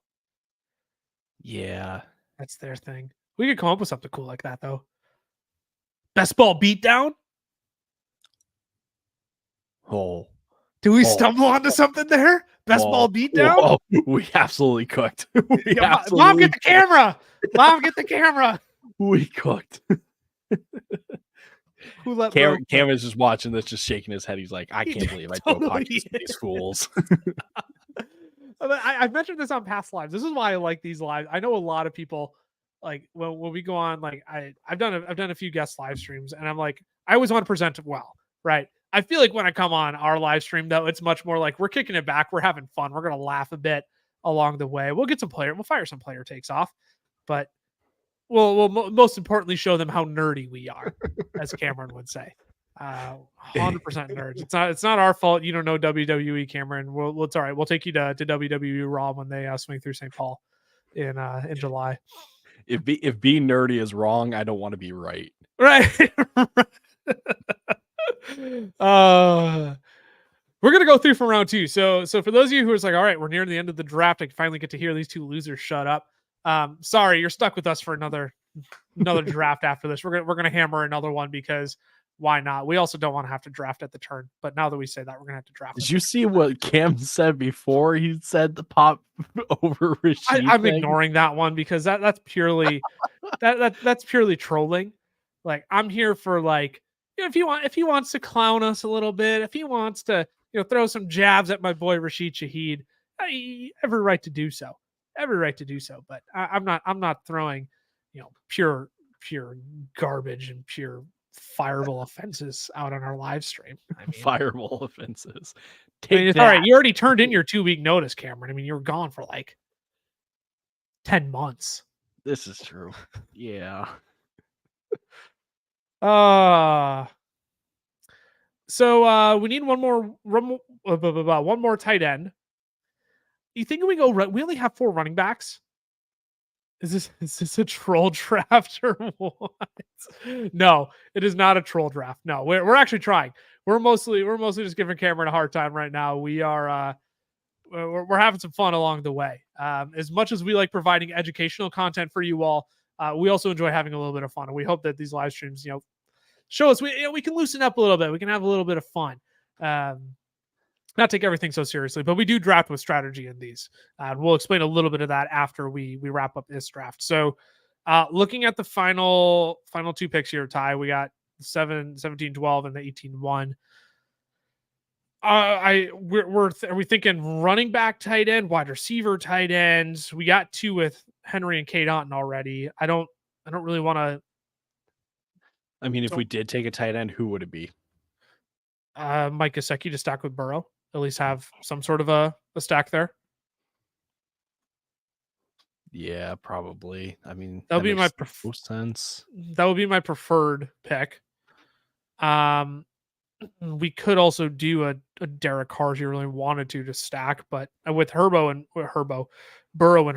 Yeah, that's their thing. We could come up with something cool like that though. Best ball beatdown. Oh, do we stumble onto something there? Best ball beatdown. We absolutely cooked. Mom, get the camera. Mom, get the camera. We cooked. Who let Cam is just watching this, just shaking his head. He's like, I can't believe I told these fools. I've mentioned this on past lives. This is why I like these lives. I know a lot of people like when we go on, like I've done a few guest live streams, and I'm like, I always want to present it well, right? I feel like when I come on our live stream, though, it's much more like we're kicking it back. We're having fun. We're going to laugh a bit along the way. We'll fire some player takes off, but we'll most importantly show them how nerdy we are, as Cameron would say. 100% nerds. It's not our fault. You don't know WWE, Cameron. It's all right. We'll take you to WWE Raw when they swing through St. Paul in July. If being nerdy is wrong, I don't want to be right. Right. We're gonna go through for round two. So for those of you who are like, all right, we're near the end of the draft, I can finally get to hear these two losers shut up. Sorry, you're stuck with us for another draft after this. We're gonna hammer another one because why not? We also don't want to have to draft at the turn. But now that we say that, we're gonna have to draft. Did you see what Cam said before? He said the pop over Rashid. I'm ignoring that one because that's purely that's purely trolling. Like I'm here for like. If he wants to clown us a little bit, if he wants to, throw some jabs at my boy Rashid Shaheed, every right to do so. Every right to do so. But I'm not throwing, pure garbage and pure fireable offenses out on our live stream. I mean, fireable offenses. It's all right. You already turned in your 2-week notice, Cameron. I mean, you were gone for like 10 months. This is true. Yeah. So we need one more tight end. You think we go right? We only have 4 running backs. Is this a troll draft or what? No, it is not a troll draft. No, we're actually trying. We're mostly just giving Cameron a hard time right now. We are we're having some fun along the way. As much as we like providing educational content for you all, we also enjoy having a little bit of fun, and we hope that these live streams, show us we can loosen up a little bit. We can have a little bit of fun. Not take everything so seriously, but we do draft with strategy in these. We'll explain a little bit of that after we wrap up this draft. So looking at the final 2 picks here, Ty, we got 17-12 and the 18-1. Are we thinking running back tight end, wide receiver tight ends? We got 2 with Henry and Cade Otton already. I don't really want to. I mean, if we did take a tight end, who would it be? Mike Gesicki to stack with Burrow. At least have some sort of a stack there. Yeah, probably. I mean, That would that be my makes most sense. that would be my preferred pick. Um, we could also do a Derek Carr if you really wanted to stack, but with Burrow and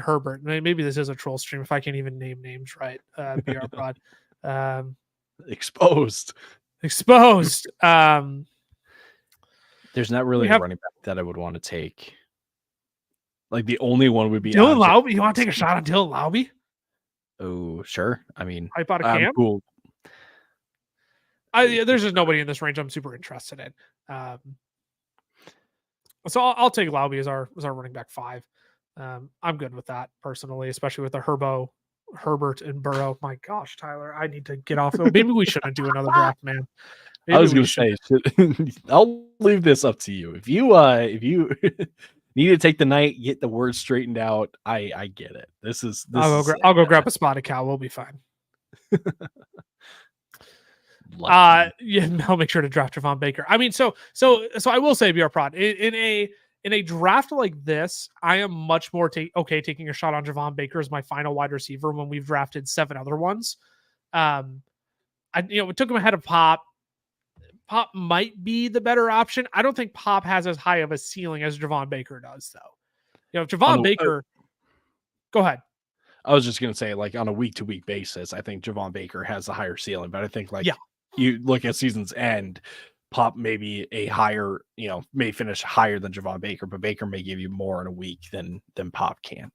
Herbert. Maybe this is a troll stream if I can't even name names right. BR Prod, um, Exposed. exposed. There's not We really a have running back that I would want to take. Like the only one would be Dylan honestly. Laube. You want to take a shot on Dylan Laube? Oh, sure. I mean, Hype out of I'm Cam. cool. There's just nobody in this range I'm super interested in. So I'll take Laube as our running back 5. I'm good with that personally, especially with the Herbert and Burrow. My gosh, Tyler, I need to get off. Maybe we shouldn't do another draft, man. Maybe I was we gonna say, I'll leave this up to you. If you need to take the night, get the words straightened out. I get it. This is I'll go grab a spotted cow. We'll be fine. Yeah, I'll make sure to draft Javon Baker. I mean, so I will say, BR Prod, in a draft like this, I am much more okay taking a shot on Javon Baker as my final wide receiver when we've drafted 7 other ones. We took him ahead of Pop. Pop might be the better option. I don't think Pop has as high of a ceiling as Javon Baker does, though. If Javon Baker, go ahead. I was just gonna say, like on a week-to-week basis, I think Javon Baker has a higher ceiling, but I think you look at season's end, Pop may be a higher, may finish higher than Javon Baker, but Baker may give you more in a week than Pop can.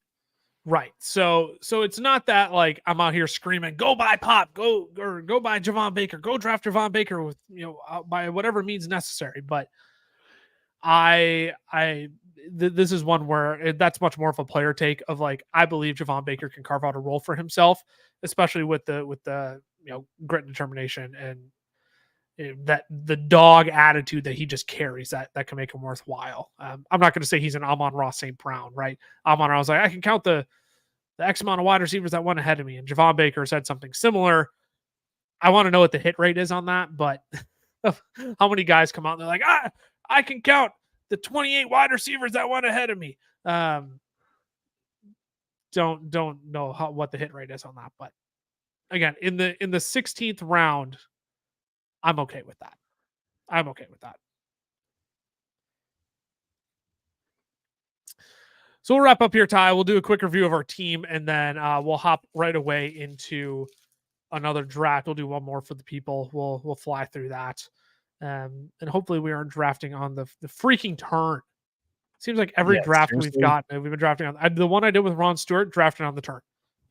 Right. So it's not that like I'm out here screaming, go buy Pop, go buy Javon Baker, go draft Javon Baker with, by whatever means necessary. But this is one where that's much more of a player take of like, I believe Javon Baker can carve out a role for himself, especially with the grit and determination and that the dog attitude that he just carries that can make him worthwhile. I'm not going to say he's an Amon-Ra St. Brown, right? Amon-Ra was like, I can count the X amount of wide receivers that went ahead of me. And Javon Baker said something similar. I want to know what the hit rate is on that, but how many guys come out and they're like, I can count the 28 wide receivers that went ahead of me. Don't know what the hit rate is on that, but again, in the 16th round, I'm okay with that. So we'll wrap up here, Ty. We'll do a quick review of our team, and then we'll hop right away into another draft. We'll do one more for the people. We'll fly through that, and hopefully we aren't drafting on the freaking turn. Seems like every draft seriously? We've been drafting on the one I did with Ron Stewart, drafted on the turn,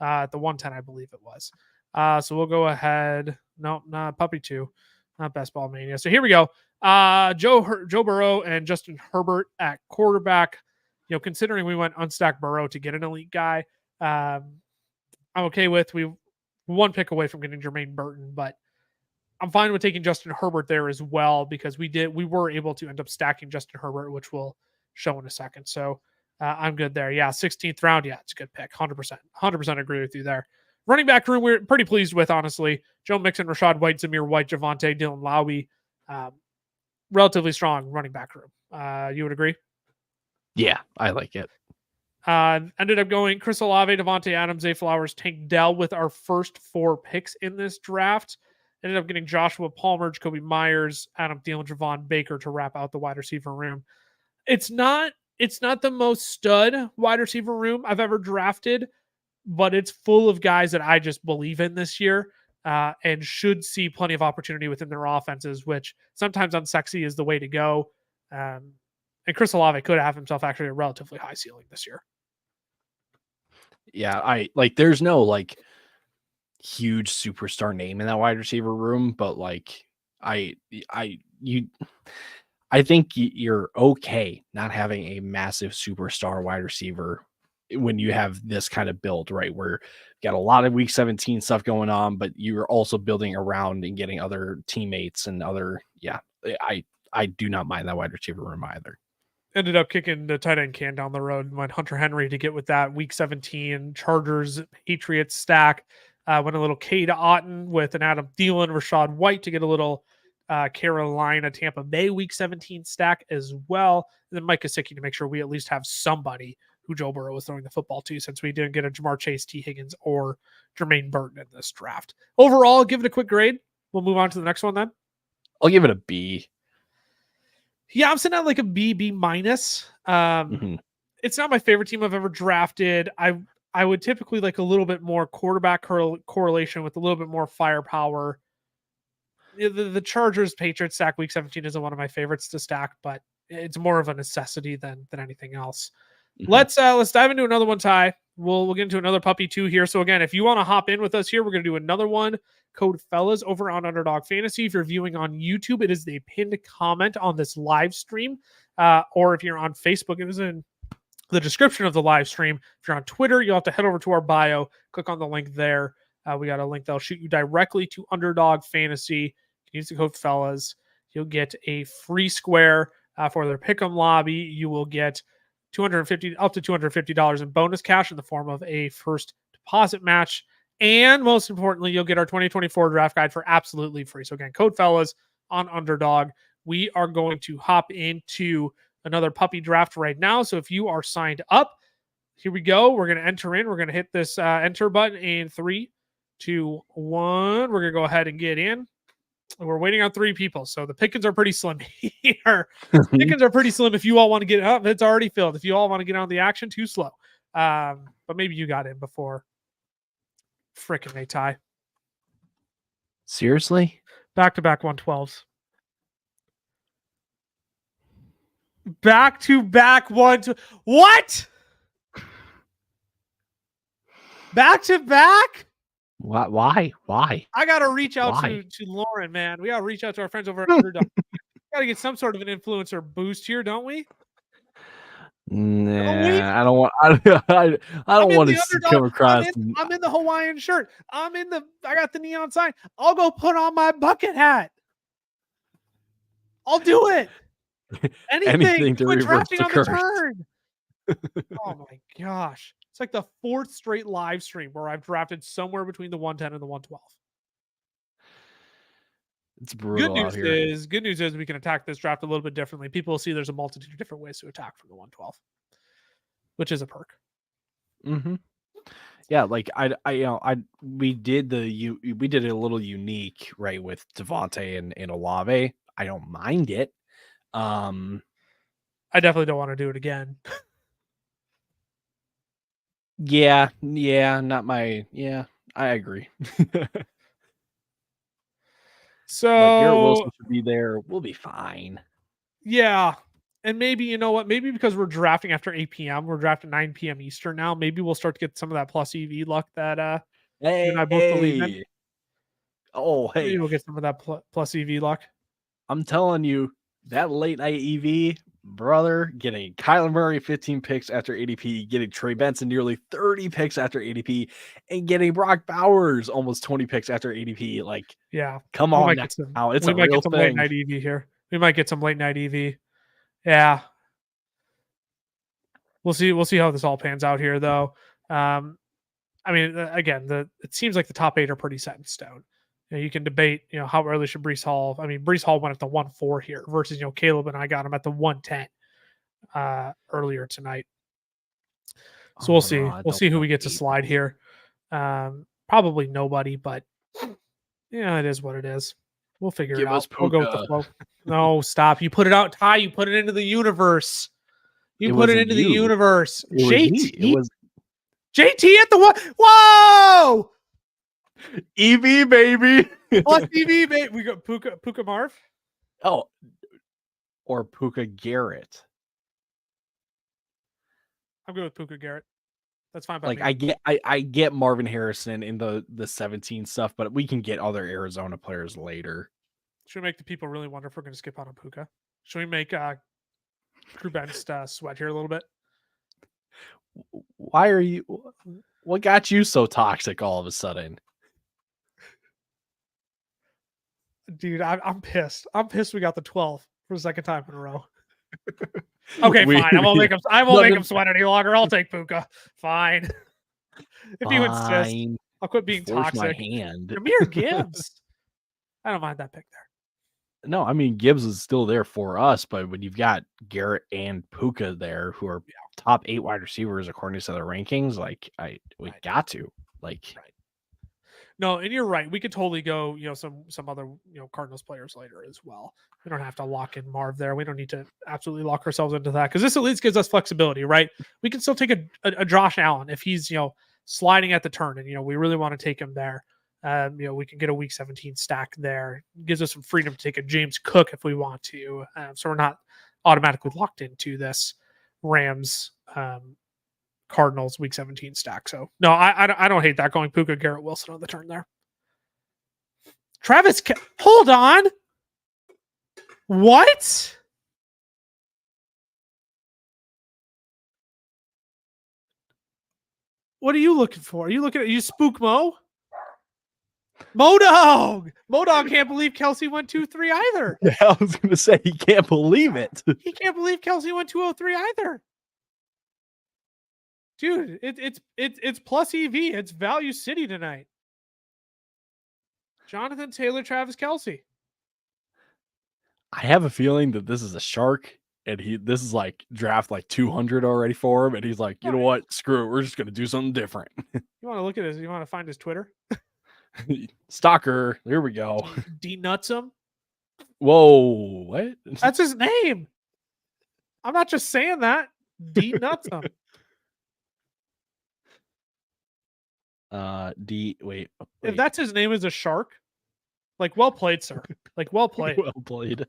at the 110, I believe it was. So we'll go ahead. No, not Puppy 2, not Best Ball Mania. So here we go. Joe Burrow and Justin Herbert at quarterback. Considering we went unstack Burrow to get an elite guy, I'm okay with. We one pick away from getting Jermaine Burton, but I'm fine with taking Justin Herbert there as well because we were able to end up stacking Justin Herbert, which we'll show in a second. So I'm good there. Yeah, 16th round. Yeah, it's a good pick. 100% agree with you there. Running back room, we're pretty pleased with, honestly. Joe Mixon, Rashad White, Zamir White, Javonte, Dylan Laube. Relatively strong running back room. You would agree? Yeah, I like it. Ended up going Chris Olave, Devontae Adams, Zay Flowers, Tank Dell with our first 4 picks in this draft. Ended up getting Joshua Palmer, Jacoby Myers, Adam Thielen, Javon Baker to wrap out the wide receiver room. It's not the most stud wide receiver room I've ever drafted, but it's full of guys that I just believe in this year and should see plenty of opportunity within their offenses, which sometimes unsexy is the way to go. And Chris Olave could have himself actually a relatively high ceiling this year. Yeah, there's no huge superstar name in that wide receiver room, but I think you're okay not having a massive superstar wide receiver when you have this kind of build, right? Where you got a lot of week 17 stuff going on, but you're also building around and getting other teammates and I do not mind that wide receiver room either. Ended up kicking the tight end can down the road and went Hunter Henry to get with that week 17 Chargers Patriots stack. Went a little Cade Otton with an Adam Thielen, Rashad White to get a little Carolina Tampa Bay week 17 stack as well. And then Mike Gesicki to make sure we at least have somebody who Joe Burrow was throwing the football to, since we didn't get a Jamar Chase, T. Higgins, or Jermaine Burton in this draft. Overall, give it a quick grade. We'll move on to the next one then. I'll give it a B. Yeah, I'm sitting at like a B minus. It's not my favorite team I've ever drafted. I would typically like a little bit more quarterback correlation with a little bit more firepower. The Chargers Patriots stack week 17 isn't one of my favorites to stack, but it's more of a necessity than anything else. Let's dive into another one, Ty. We'll get into another puppy 2 here. So again, if you want to hop in with us here, we're going to do another one. Code Fellas over on Underdog Fantasy. If you're viewing on YouTube, it is the pinned comment on this live stream. Or if you're on Facebook, it is in the description of the live stream. If you're on Twitter, you'll have to head over to our bio, click on the link there. We got a link that'll shoot you directly to Underdog Fantasy. Use the code Fellas. You'll get a free square for their Pick'em lobby. You will get up to $250 in bonus cash in the form of a first deposit match. And most importantly, you'll get our 2024 draft guide for absolutely free. So again, code Fellas on Underdog. We are going to hop into another puppy draft right now. So if you are signed up, here we go. We're going to enter in. We're going to hit this enter button in 3, 2, 1. We're going to go ahead and get in. We're waiting on 3 people. So the pickings are pretty slim here. Pickings are pretty slim if you all want to get up. It's already filled. If you all want to get on the action, too slow. But maybe you got in before. Frickin' a tie. Seriously? Back-to-back 112s. Back-to-back 1-2. What? Back-to-back? Why? I got to reach out to Lauren, man. We got to reach out to our friends over at Underdog. Got to get some sort of an influencer boost here, don't we? Nah, I don't want. I don't want to come across. I'm in the Hawaiian shirt. I got the neon sign. I'll go put on my bucket hat. I'll do it. Anything to reverse the curse. Oh my gosh. It's like the 4th straight live stream where I've drafted somewhere between the 110 and the 112. It's brutal out here. Good news is we can attack this draft a little bit differently. People will see there's a multitude of different ways to attack from the 112, which is a perk. Yeah, like we did it a little unique, right, with Devontae and Olave. I don't mind it. I definitely don't want to do it again. Yeah, not my. Yeah, I agree. So Garrett Wilson should be there. We'll be fine. Yeah. And maybe, you know what? Maybe because we're drafting after 8 p.m., we're drafting 9 p.m. Eastern now. Maybe we'll start to get some of that plus EV luck that you and I both believe in. Oh, hey. Maybe we'll get some of that plus EV luck. I'm telling you, that late night EV, brother, getting Kyler Murray 15 picks after ADP, getting Trey Benson nearly 30 picks after ADP, and getting Brock Bowers almost 20 picks after ADP. Like, yeah, come on now. It's a real thing. Late night EV here. We might get some late night EV. Yeah. We'll see how this all pans out here, though. I mean, again, it seems like the top 8 are pretty set in stone. You can debate, how early should Breece Hall. I mean, Breece Hall went at the 1-4 here versus, Caleb and I got him at the 110 earlier tonight. So we'll see. We'll see who we get to slide here. Probably nobody, but yeah, it is what it is. We'll figure it out. We'll go with the flow. No, stop. You put it out, Ty. You put it into the universe. The universe. JT. JT at the one. Whoa! EV, baby. Plus EV, baby. We got Puka Marv. Oh, or Puka Garrett. I'm good with Puka Garrett. That's fine by me. I get Marvin Harrison in the 17 stuff, but we can get other Arizona players later. Should we make the people really wonder if we're going to skip out on Puka? Should we make Drew Benst sweat here a little bit? Why are you? What got you so toxic all of a sudden? Dude, I'm pissed. I'm pissed we got the 12 for the second time in a row. Okay, fine. I won't make him sweat any longer. I'll take Puka. Fine. If you insist, I'll quit being toxic. My hand. Jahmyr Gibbs. I don't mind that pick No, I mean Gibbs is still there for us, but when you've got Garrett and Puka there, who are top 8 wide receivers according to the rankings, like we Right. got to like. Right. No, and you're right. We could totally go, some other, Cardinals players later as well. We don't have to lock in Marv there. We don't need to absolutely lock ourselves into that because this at least gives us flexibility, right? We can still take a Josh Allen if he's, sliding at the turn and, we really want to take him there. We can get a week 17 stack there. It gives us some freedom to take a James Cook if we want to. So we're not automatically locked into this Rams Cardinals week 17 stack. So no, I don't hate that going Puka Garrett Wilson on the turn there. Hold on. What? What are you looking for? Are you looking at you spook Mo? Modog can't believe Kelsey went 2-3 either. Yeah, I was gonna say he can't believe it. He can't believe Kelsey went 203 either. Dude, it's plus EV. It's Value City tonight. Jonathan Taylor, Travis Kelsey. I have a feeling that this is a shark, and this is like draft like 200 already for him, and he's like, you know what? Screw it. We're just gonna do something different. You want to look at his? You want to find his Twitter? Stalker. There we go. D Nutsum. Whoa, what? That's his name. I'm not just saying that. D Nutsum. Wait. If that's his name is a shark, like well played, sir. Like well played. Well played.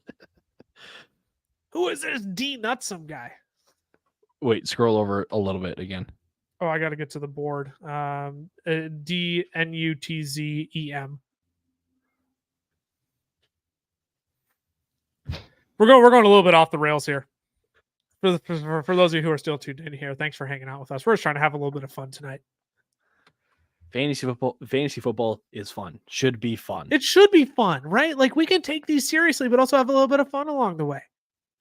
Who is this D Nutsum guy? Wait, scroll over a little bit again. Oh, I got to get to the board. DNUTZEM. We're going a little bit off the rails here. For those of you who are still tuned in here, thanks for hanging out with us. We're just trying to have a little bit of fun tonight. Fantasy football is fun. Should be fun. It should be fun, right? Like we can take these seriously, but also have a little bit of fun along the way.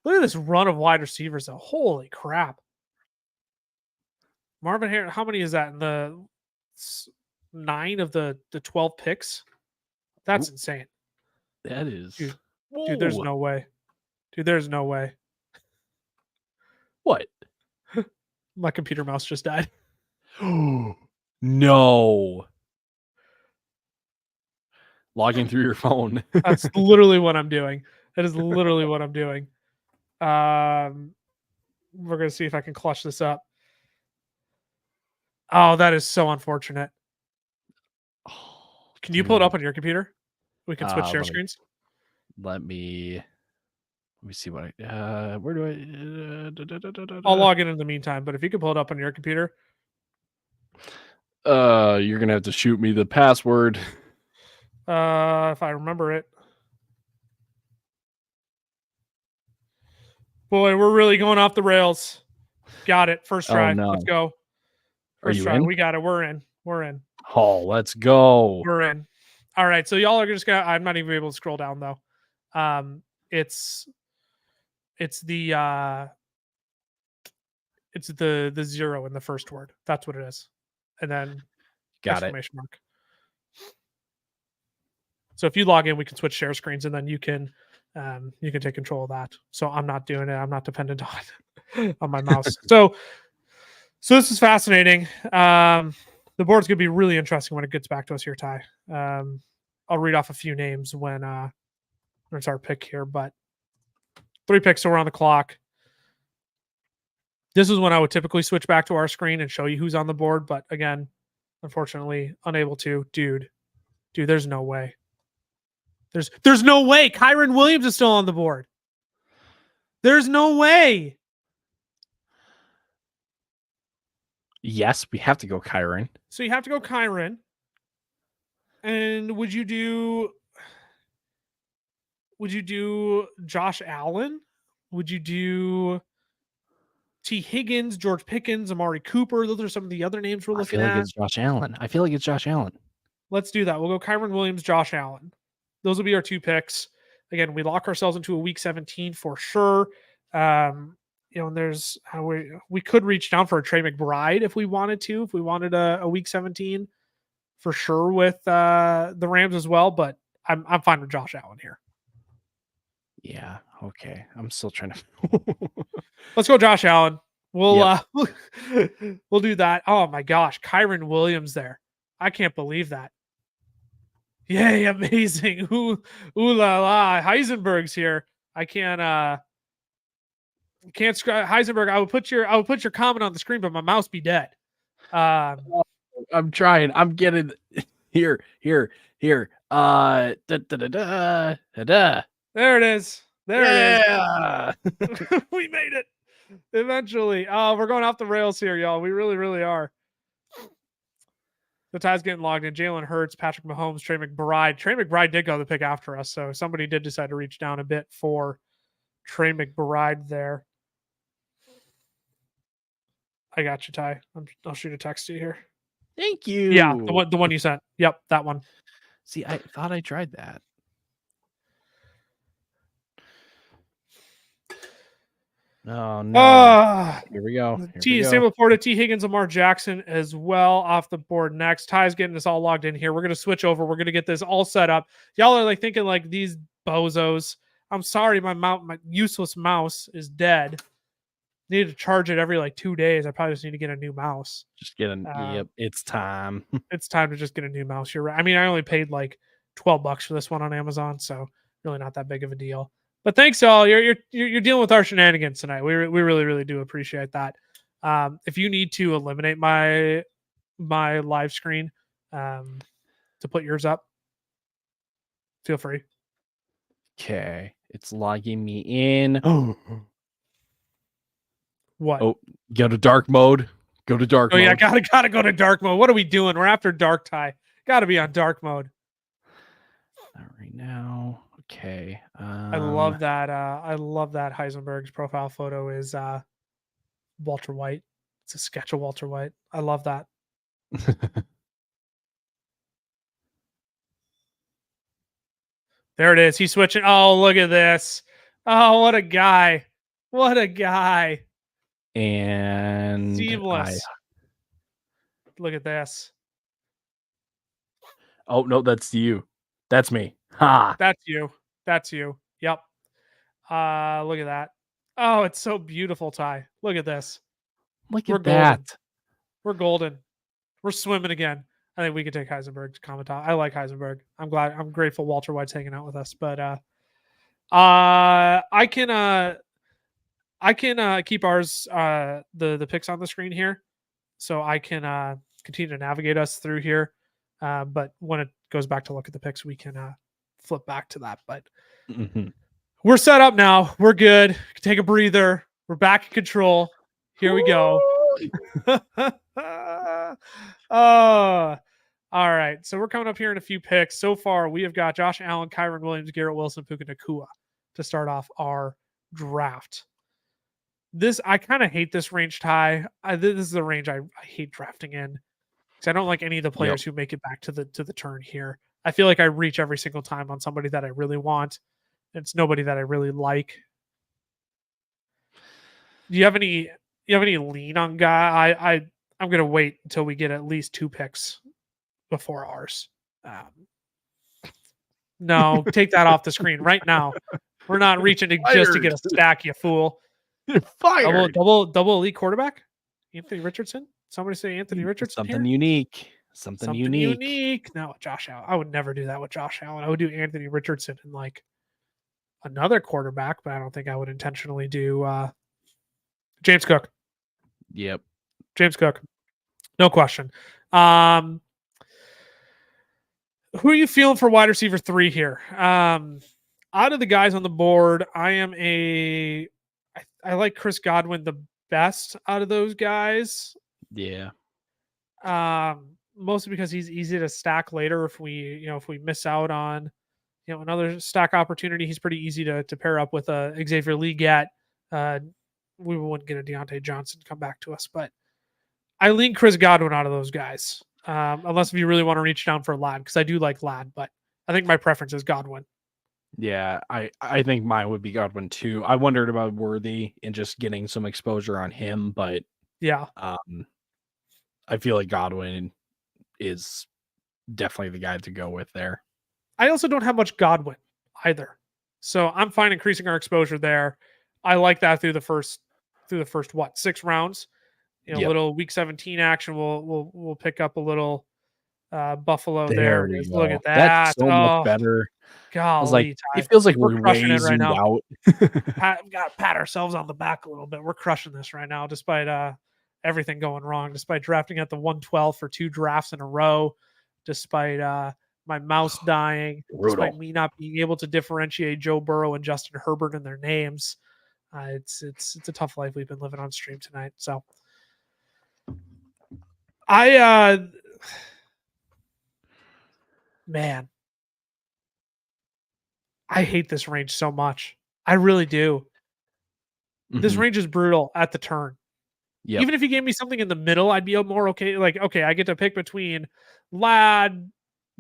Look at this run of wide receivers, though. Holy crap. Marvin Harrison, how many is that in the 9 of the 12 picks? That's insane. That is. Dude, there's no way. Dude, there's no way. What? My computer mouse just died. No. Logging through your phone. That's literally what I'm doing. That is literally what I'm doing. We're going to see if I can clutch this up. Oh, that is so unfortunate. Can you pull it up on your computer? We can switch share screens. Let me see what where do I I'll log in the meantime, but if you can pull it up on your computer. You're going to have to shoot me the password. If I remember it. Boy, we're really going off the rails. Got it. First try. No. Let's go. First try. In? We got it. We're in. Oh, let's go. We're in. All right. So y'all are just gonna. I'm not even able to scroll down though. It's the 0 in the first word. That's what it is, and then exclamation mark. So if you log in, we can switch share screens, and then you can take control of that. So I'm not doing it. I'm not dependent on my mouse. So this is fascinating. The board's going to be really interesting when it gets back to us here, Ty. I'll read off a few names when it's our pick here, but 3 picks are on the clock. This is when I would typically switch back to our screen and show you who's on the board, but again, unfortunately, unable to. Dude, there's no way. There's no way Kyron Williams is still on the board. There's no way. Yes, we have to go Kyron. So you have to go Kyron. And would you do Josh Allen? Would you do T. Higgins, George Pickens, Amari Cooper? Those are some of the other names we're looking at. I feel like it's Josh Allen. Let's do that. We'll go Kyron Williams, Josh Allen. Those will be our 2 picks. Again, we lock ourselves into a week 17 for sure. And there's how we could reach down for a Trey McBride if we wanted to, if we wanted a week 17 for sure with the Rams as well. But I'm fine with Josh Allen here. Yeah. Okay. I'm still trying to. Let's go, Josh Allen. We'll Yep. we'll do that. Oh my gosh, Kyron Williams there. I can't believe that. Yay, amazing. Ooh la la. Heisenberg's here. I can't Heisenberg. I would put your comment on the screen, but my mouse be dead. I'm trying. I'm getting here. Da, da, da, da, da, da. There it is. There it Yeah. is. We made it. Eventually. Oh, we're going off the rails here, y'all. We really, really are. The tie's getting logged in. Jalen Hurts, Patrick Mahomes, Trey McBride. Trey McBride did go the pick after us, so somebody did decide to reach down a bit for Trey McBride there. I got you, Ty. I'll shoot a text to you here. Thank you. Yeah, the one you sent. Yep, that one. See, I thought I tried that. Oh no. Here we go. Same report to T. Higgins, Lamar Jackson as well off the board next. Ty's getting us all logged in here. We're gonna switch over. We're gonna get this all set up. Y'all are like thinking like these bozos. I'm sorry, my useless mouse is dead. Need to charge it every like 2 days. I probably just need to get a new mouse. Just get an yep. It's time. It's time to just get a new mouse. You're right. I mean, I only paid like $12 for this one on Amazon, so really not that big of a deal. But thanks, all. You're dealing with our shenanigans tonight. We really, really do appreciate that. If you need to eliminate my live screen to put yours up, feel free. Okay, it's logging me in. What? Oh, go to dark mode. Go to dark mode. Yeah, gotta go to dark mode. What are we doing? We're after dark, Ty. Gotta be on dark mode. Not right now. Okay. I love that. I love that Heisenberg's profile photo is Walter White. It's a sketch of Walter White. I love that. There it is. He's switching. Oh, look at this. Oh, what a guy. What a guy. And seamless. Look at this. Oh, no, that's you. That's me. Ha. That's you. That's you. Yep. Look at that. Oh, it's so beautiful, Ty. Look at this. Look at that. Golden. We're golden. We're swimming again. I think we can take Heisenberg's comment off. I like Heisenberg. I'm grateful Walter White's hanging out with us. But I can keep ours the picks on the screen here. So I can continue to navigate us through here. But when it goes back to look at the picks, we can flip back to that. But we're set up now. We're good. Take a breather. We're back in control. Here we go. Oh, all right. So we're coming up here in a few picks. So far, we have got Josh Allen, Kyron Williams, Garrett Wilson, Puka Nacua to start off our draft. I kind of hate this range, Ty. This is the range I hate drafting in because I don't like any of the players who make it back to the turn here. I feel like I reach every single time on somebody that I really want. It's nobody that I really like. Do you have any lean on guy? I'm gonna wait until we get at least 2 picks before ours. No, take that off the screen right now. We're not reaching just to get a stack, you fool. You're fired. Double elite quarterback. Anthony Richardson. Somebody say Anthony Richardson. Something here? Unique. Something unique. No, Josh Allen. I would never do that with Josh Allen. I would do Anthony Richardson and like another quarterback, but I don't think I would intentionally do James Cook. Yep. James Cook. No question. Who are you feeling for wide receiver 3 here? Out of the guys on the board, I like Chris Godwin the best out of those guys. Yeah. Mostly because he's easy to stack later if we miss out on another stack opportunity. He's pretty easy to pair up with Xavier Leggett. We wouldn't get a Deontay Johnson come back to us, but I lean Chris Godwin out of those guys. Unless if you really want to reach down for Ladd, because I do like Ladd, but I think my preference is Godwin. Yeah, I think mine would be Godwin too. I wondered about Worthy and just getting some exposure on him, but yeah, I feel like Godwin is definitely the guy to go with there. I also don't have much Godwin either. So I'm fine increasing our exposure there. I like that through the first 6 rounds. You know, Yep. little week 17 action. We'll pick up a little Buffalo. There There it we is. Look go. at That's that. so much Oh, better. I was like, golly, it Ty. feels like We're we're crushing way it right zoomed now. out. We got to pat ourselves on the back a little bit. We're crushing this right now, despite everything going wrong, despite drafting at the 112 for 2 drafts in a row, despite my mouse dying, despite Brutal. me not being able to differentiate Joe Burrow and Justin Herbert in their names. It's a tough life we've been living on stream tonight. So I man, I hate this range so much. I really do. This Mhm. range is brutal at the turn. Yep. Even if you gave me something in the middle, I'd be more okay. Like, okay, I get to pick between Ladd,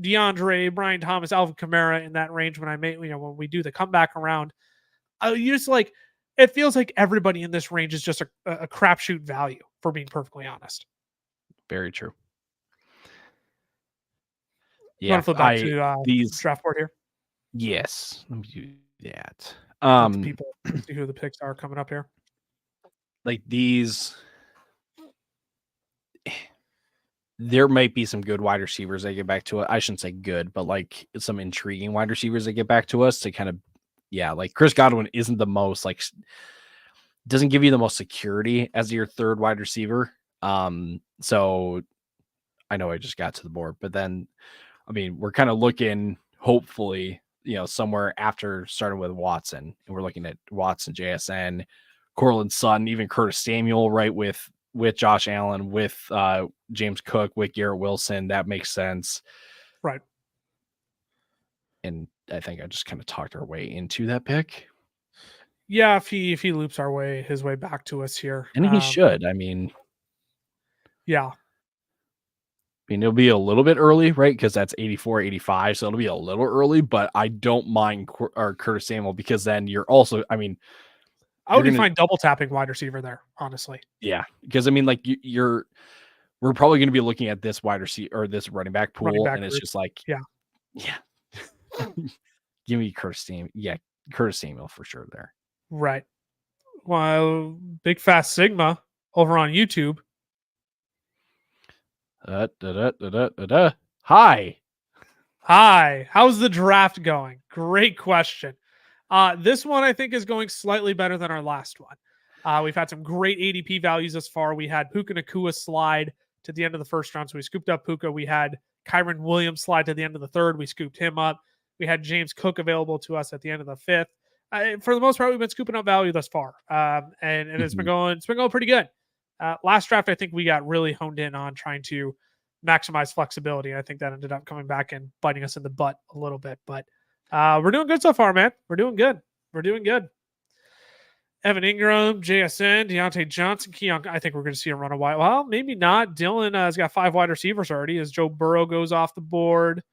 DeAndre, Brian Thomas, Alvin Kamara in that range when when we do the comeback around. You just like it feels like everybody in this range is just a crapshoot value, for being perfectly honest. Very true. You want Yeah. to flip back to These draft board here? yes. Let me do that. Let the people see who the picks are coming up here. Like these there might be some good wide receivers that get back to it. I shouldn't say good, but like some intriguing wide receivers that get back to us to kind of, like Chris Godwin isn't the most doesn't give you the most security as your third wide receiver. So I know I just got to the board, but then, I mean, we're kind of looking hopefully, somewhere after starting with Watson, and we're looking at Watson, JSN, Cortland Sutton, even Curtis Samuel, right? With Josh Allen, with James Cook, with Garrett Wilson. That makes sense. Right. And I think I just kind of talked our way into that pick. Yeah, if he loops his way back to us here. And he should. I mean, yeah. it'll be a little bit early, right? Because that's 84, 85. So it'll be a little early, but I don't mind Curtis Samuel, because then you're also, I mean, I would be fine double tapping wide receiver there, honestly. yeah. Because I mean, like we're probably going to be looking at this wide receiver or this running back pool, and it's group. just like, yeah. Give me Curtis Samuel. Yeah, Curtis Samuel for sure there. Right. Well, Big Fast Sigma over on YouTube. Hi. How's the draft going? Great question. This one I think is going slightly better than our last one. We've had some great ADP values thus far. We had Puka Nakua slide to the end of the first round, so we scooped up Puka. We had Kyron Williams slide to the end of the third. We scooped him up. We had James Cook available to us at the end of the fifth. For the most part, we've been scooping up value thus far, and it's been going pretty good. Last draft, I think we got really honed in on trying to maximize flexibility. I think that ended up coming back and biting us in the butt a little bit, but we're doing good so far, man. We're doing good. Evan Ingram, JSN, Deontay Johnson, Keon. I think we're going to see him run a wide. Well, maybe not. Dylan has got 5 wide receivers already as Joe Burrow goes off the board.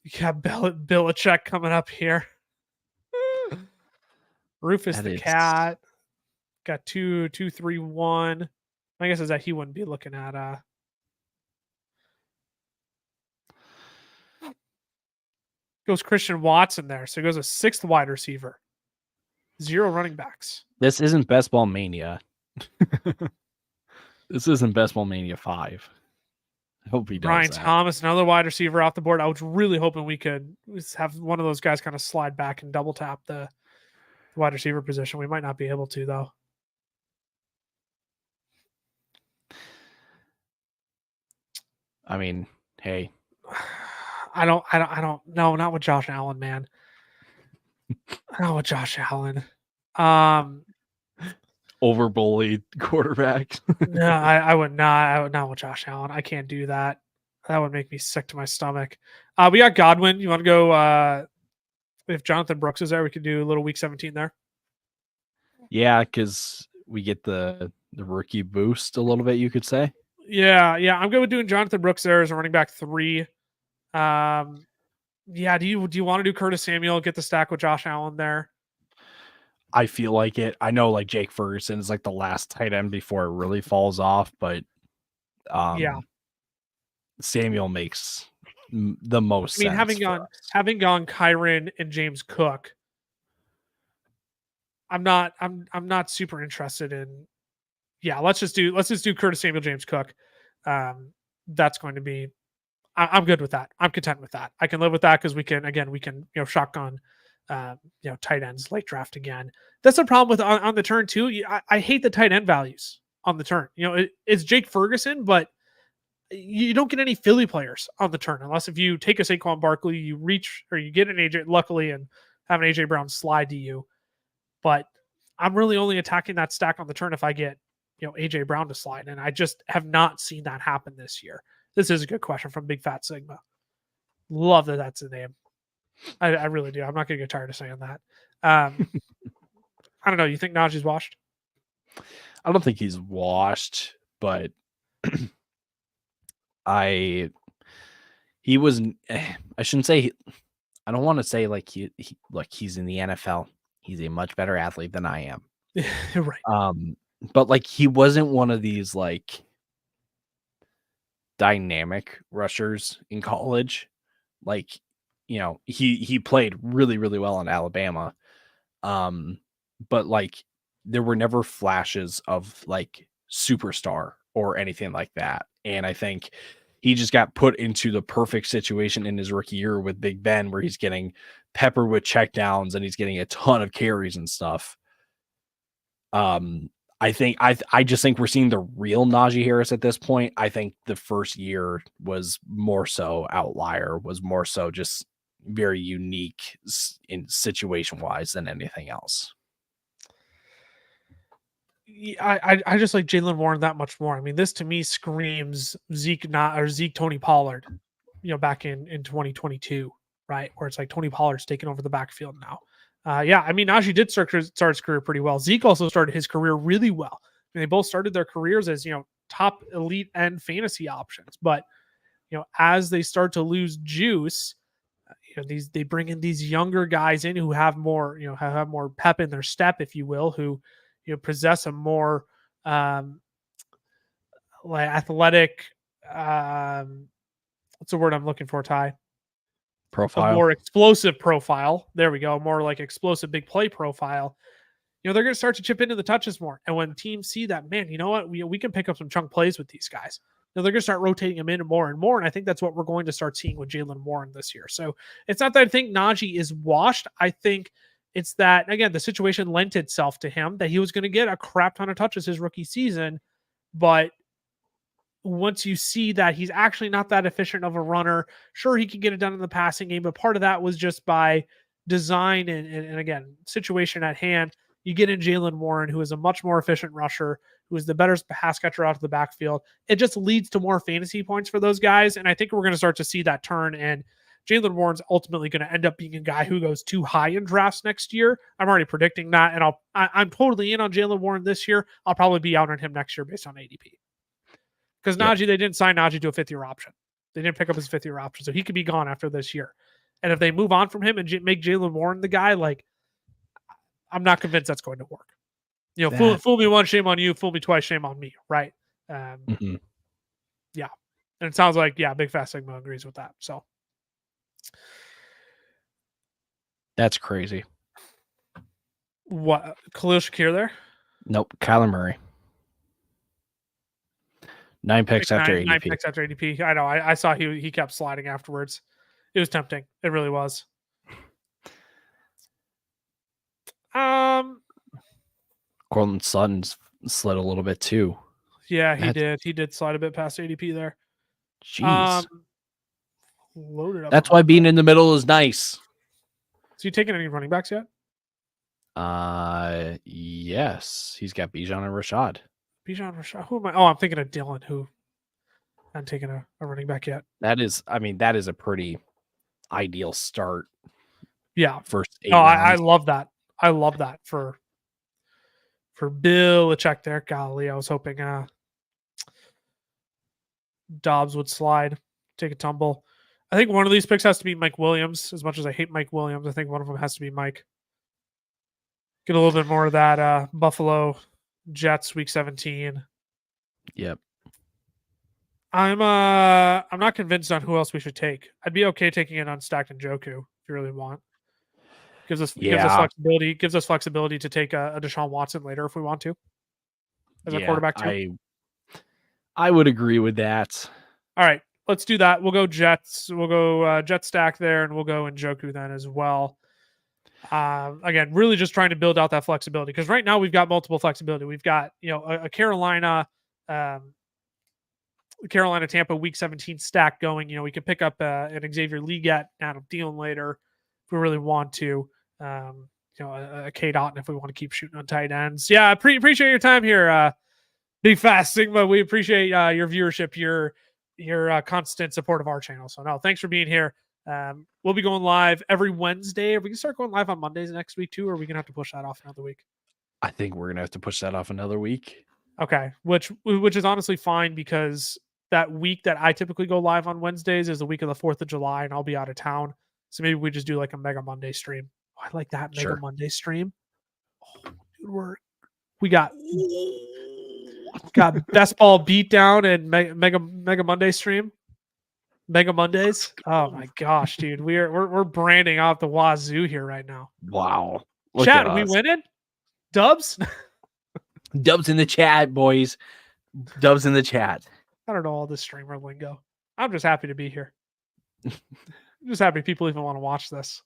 You got Belichick coming up here. Rufus the cat. Got 2, 2, 3, 1. My guess is that he wouldn't be looking at goes Christian Watson there. So he goes a 6th wide receiver. 0 running backs. This isn't Best Ball Mania. This isn't Best Ball Mania 5. I hope he does. Brian Thomas, another wide receiver off the board. I was really hoping we could have one of those guys kind of slide back and double tap the wide receiver position. We might not be able to, though. I mean, hey. I don't know. Not with Josh Allen, man. Not with Josh Allen. Overbullied quarterback. No, I would not. I would not with Josh Allen. I can't do that. That would make me sick to my stomach. We got Godwin. You want to go? If Jonathan Brooks is there, we could do a little week 17 there. Yeah, because we get the rookie boost a little bit, you could say. Yeah. I'm good with doing Jonathan Brooks there as a running back 3. Yeah. Do you want to do Curtis Samuel? Get the stack with Josh Allen there. I feel like it. I know like Jake Ferguson is like the last tight end before it really falls off, but yeah, Samuel makes the most sense. Having gone Kyron and James Cook, I'm not super interested in. Yeah, let's just do Curtis Samuel, James Cook. That's going to be. I'm good with that. I'm content with that. I can live with that because we can shotgun, tight ends late draft again. That's the problem with on the turn too. I hate the tight end values on the turn. It's Jake Ferguson, but you don't get any Philly players on the turn unless if you take a Saquon Barkley, you reach or you get an AJ. Luckily, and have an AJ Brown slide to you. But I'm really only attacking that stack on the turn if I get AJ Brown to slide, and I just have not seen that happen this year. This is a good question from Big Fat Sigma. Love that that's the name. I really do. I'm not going to get tired of saying that. I don't know. You think Najee's washed? I don't think he's washed, but I shouldn't say. I don't want to say like he's in the NFL. He's a much better athlete than I am. Right. But like he wasn't one of these like dynamic rushers in college. Like, he played really, really well in Alabama. But like there were never flashes of like superstar or anything like that. And I think he just got put into the perfect situation in his rookie year with Big Ben, where he's getting peppered with checkdowns and he's getting a ton of carries and stuff. I just think we're seeing the real Najee Harris at this point. I think the first year was more so outlier, was more so just very unique in situation wise than anything else. I just like Jaylen Warren that much more. I mean, this to me screams Zeke Tony Pollard, back in 2022, right? Where it's like Tony Pollard's taking over the backfield now. I mean, Najee did start his career pretty well. Zeke also started his career really well. I mean, they both started their careers as top elite end fantasy options, but as they start to lose juice, they bring in these younger guys in who have more have more pep in their step, if you will, who possess a more like athletic. What's the word I'm looking for, Ty? Profile. A more explosive profile. There we go. More like explosive big play profile. They're going to start to chip into the touches more. And when teams see that, man, you know what? We can pick up some chunk plays with these guys. They're going to start rotating them in more and more. And I think that's what we're going to start seeing with Jaylen Warren this year. So it's not that I think Najee is washed. I think it's that, again, the situation lent itself to him that he was going to get a crap ton of touches his rookie season. But once you see that he's actually not that efficient of a runner, sure, he can get it done in the passing game, but part of that was just by design and again, situation at hand. You get in Jaylen Warren, who is a much more efficient rusher, who is the better pass catcher out of the backfield. It just leads to more fantasy points for those guys, and I think we're going to start to see that turn, and Jaylen Warren's ultimately going to end up being a guy who goes too high in drafts next year. I'm already predicting that, and I'm totally in on Jaylen Warren this year. I'll probably be out on him next year based on ADP. Because Najee, they didn't sign Najee to a fifth-year option. They didn't pick up his fifth-year option, so he could be gone after this year. And if they move on from him and make Jaylen Warren the guy, like, I'm not convinced that's going to work. Fool me once, shame on you. Fool me twice, shame on me, right? Yeah. And it sounds like, Big Fat Sigma agrees with that. So that's crazy. What? Khalil Shakir there? Nope. Kyler Murray. 9 picks after ADP. 9 picks after ADP. I know. I saw he kept sliding afterwards. It was tempting. It really was. Cortland Sutton's slid a little bit too. Yeah, he did. He did slide a bit past ADP there. Jeez. Loaded up. That's why being in the middle is nice. So you taking any running backs yet? Yes. He's got Bijan and Rashad. Bijan Rashad. Who am I? Oh, I'm thinking of Dylan, who hasn't taken a running back yet. That is a pretty ideal start. Yeah. First 8 rounds. I love that. I love that for Bill Belichick there. Golly, I was hoping Dobbs would slide, take a tumble. I think one of these picks has to be Mike Williams. As much as I hate Mike Williams, I think one of them has to be Mike. Get a little bit more of that Buffalo Jets Week 17. Yep. I'm not convinced on who else we should take. I'd be okay taking an unstacked Njoku if you really want. Gives us Yeah. flexibility. Gives us flexibility to take a Deshaun Watson later if we want to as a Yeah. quarterback too. I would agree with that. All right, let's do that. We'll go Jets. We'll go Jet stack there, and we'll go Njoku then as well. Again, really just trying to build out that flexibility because right now we've got multiple flexibility. We've got a Carolina, Carolina Tampa Week 17 stack going. We could pick up an Xavier Leggett, Adam Thielen later if we really want to. A K Dot if we want to keep shooting on tight ends. Yeah, I appreciate your time here, Big Fast Sigma. We appreciate your viewership, your constant support of our channel. So no, thanks for being here. We'll be going live every Wednesday. Are we gonna start going live on Mondays next week too, or are we gonna have to push that off another week? I think we're gonna have to push that off another week. Okay, which is honestly fine because that week that I typically go live on Wednesdays is the week of the 4th of July, and I'll be out of town. So maybe we just do like a Mega Monday stream. Oh, I like that Mega Monday stream. Oh, dude, we got best ball beatdown and Mega Monday stream. Mega Mondays. Oh my gosh, dude. We're branding off the wazoo here right now. Wow. Chat, are we winning? Dubs? Dubs in the chat, boys. Dubs in the chat. I don't know all this streamer lingo. I'm just happy to be here. I'm just happy people even want to watch this.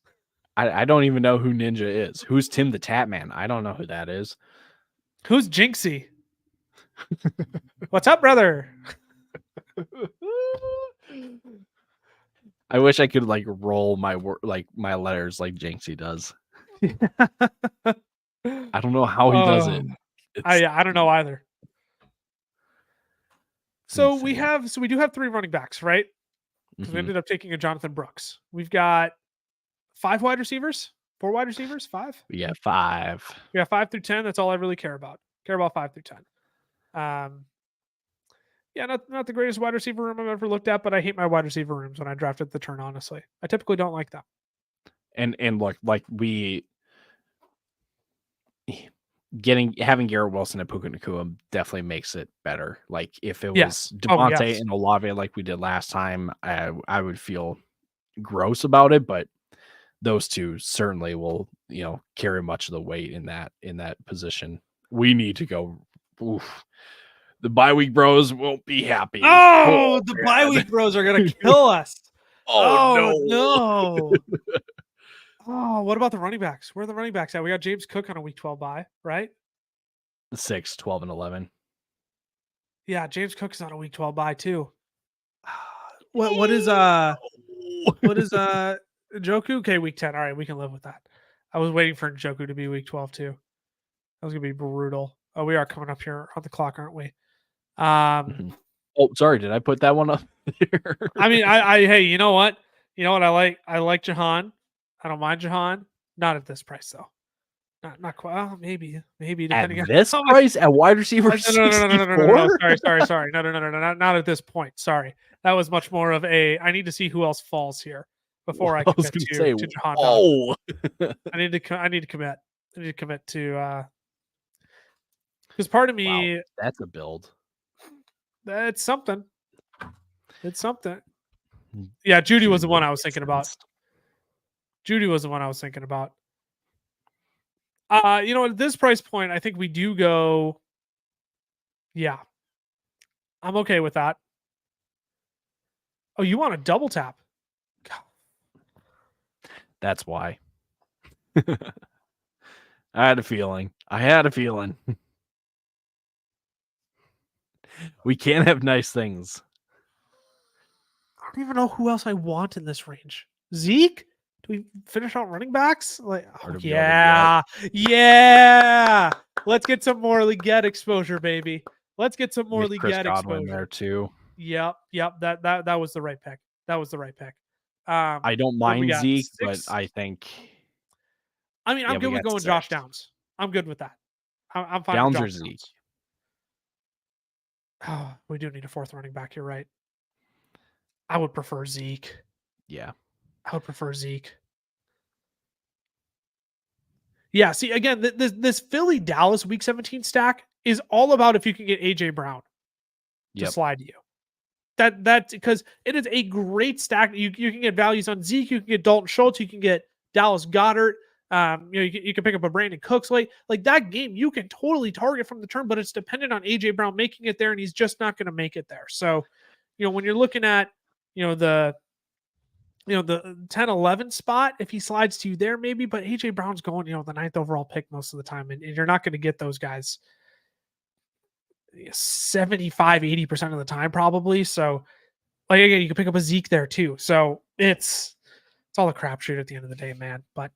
I don't even know who Ninja is. Who's Tim the Tap Man? I don't know who that is. Who's Jinxie? What's up, brother? I wish I could like roll my my letters like Jinxie does. I don't know how he does it. I don't know either. So insane. we do have 3 running backs, right? Because we ended up taking a Jonathan Brooks. We've got 5 wide receivers, 4 wide receivers, 5. We got 5. We got 5 through 10. That's all I really care about. Care about 5 through 10. Yeah, not the greatest wide receiver room I've ever looked at, but I hate my wide receiver rooms when I drafted the turn. Honestly, I typically don't like them. And look, like having Garrett Wilson and Puka Nacua definitely makes it better. Like if it was Devontae and Olave like we did last time, I would feel gross about it, but those two certainly will, carry much of the weight in that position. We need to go. Oof. The bye week bros won't be happy. Oh, the bye week bros are gonna kill us. No. Oh, what about the running backs? Where are the running backs at? We got James Cook on a week 12 bye, right? 6, 12, and 11. Yeah, James Cook is on a week 12 bye too. What is Njoku? Okay, week 10. All right, we can live with that. I was waiting for Njoku to be week 12 too. That was gonna be brutal. Oh, we are coming up here on the clock, aren't we? Oh, sorry, did I put that one up there? I mean, hey, you know what? I like Jahan. I don't mind Jahan. Not at this price though. Not quite. Well, maybe depending at this price at wide receiver. No. Sorry. No. Not at this point. Sorry, that was much more of a. I need to see who else falls here before I commit to Jahan. Oh, I need to commit. I need to commit to. Because part of me, that's a build. It's something. It's something. Yeah, Judy was the one I was thinking about. At this price point, I think we do go. Yeah, I'm okay with that. Oh, you want a double tap? That's why. I had a feeling. We can't have nice things. I don't even know who else I want in this range. Zeke? Do we finish out running backs? Yeah. Let's get some more Leggett exposure, baby. Let's get some more Leggett exposure there too. Yep. That was the right pick. I don't mind Zeke, but I think. I mean, I'm good with going 6. Josh Downs. I'm good with that. I'm fine. Downs or Zeke. Oh, we do need a 4th running back. You're right. I would prefer Zeke. Yeah. I would prefer Zeke. Yeah, see, again, this Philly Dallas week 17 stack is all about if you can get AJ Brown to slide you. That's because it is a great stack. You can get values on Zeke, you can get Dalton Schultz, you can get Dallas Goedert. You can pick up a Brandon Cooks like that game. You can totally target from the turn, but it's dependent on AJ Brown making it there, and he's just not going to make it there. So, when you're looking at the 10-11 spot, if he slides to you there, maybe, but AJ Brown's going the 9th overall pick most of the time, and you're not going to get those guys 75-80% of the time probably. So, like, again, you can pick up a Zeke there too. So it's all a crapshoot at the end of the day, man. But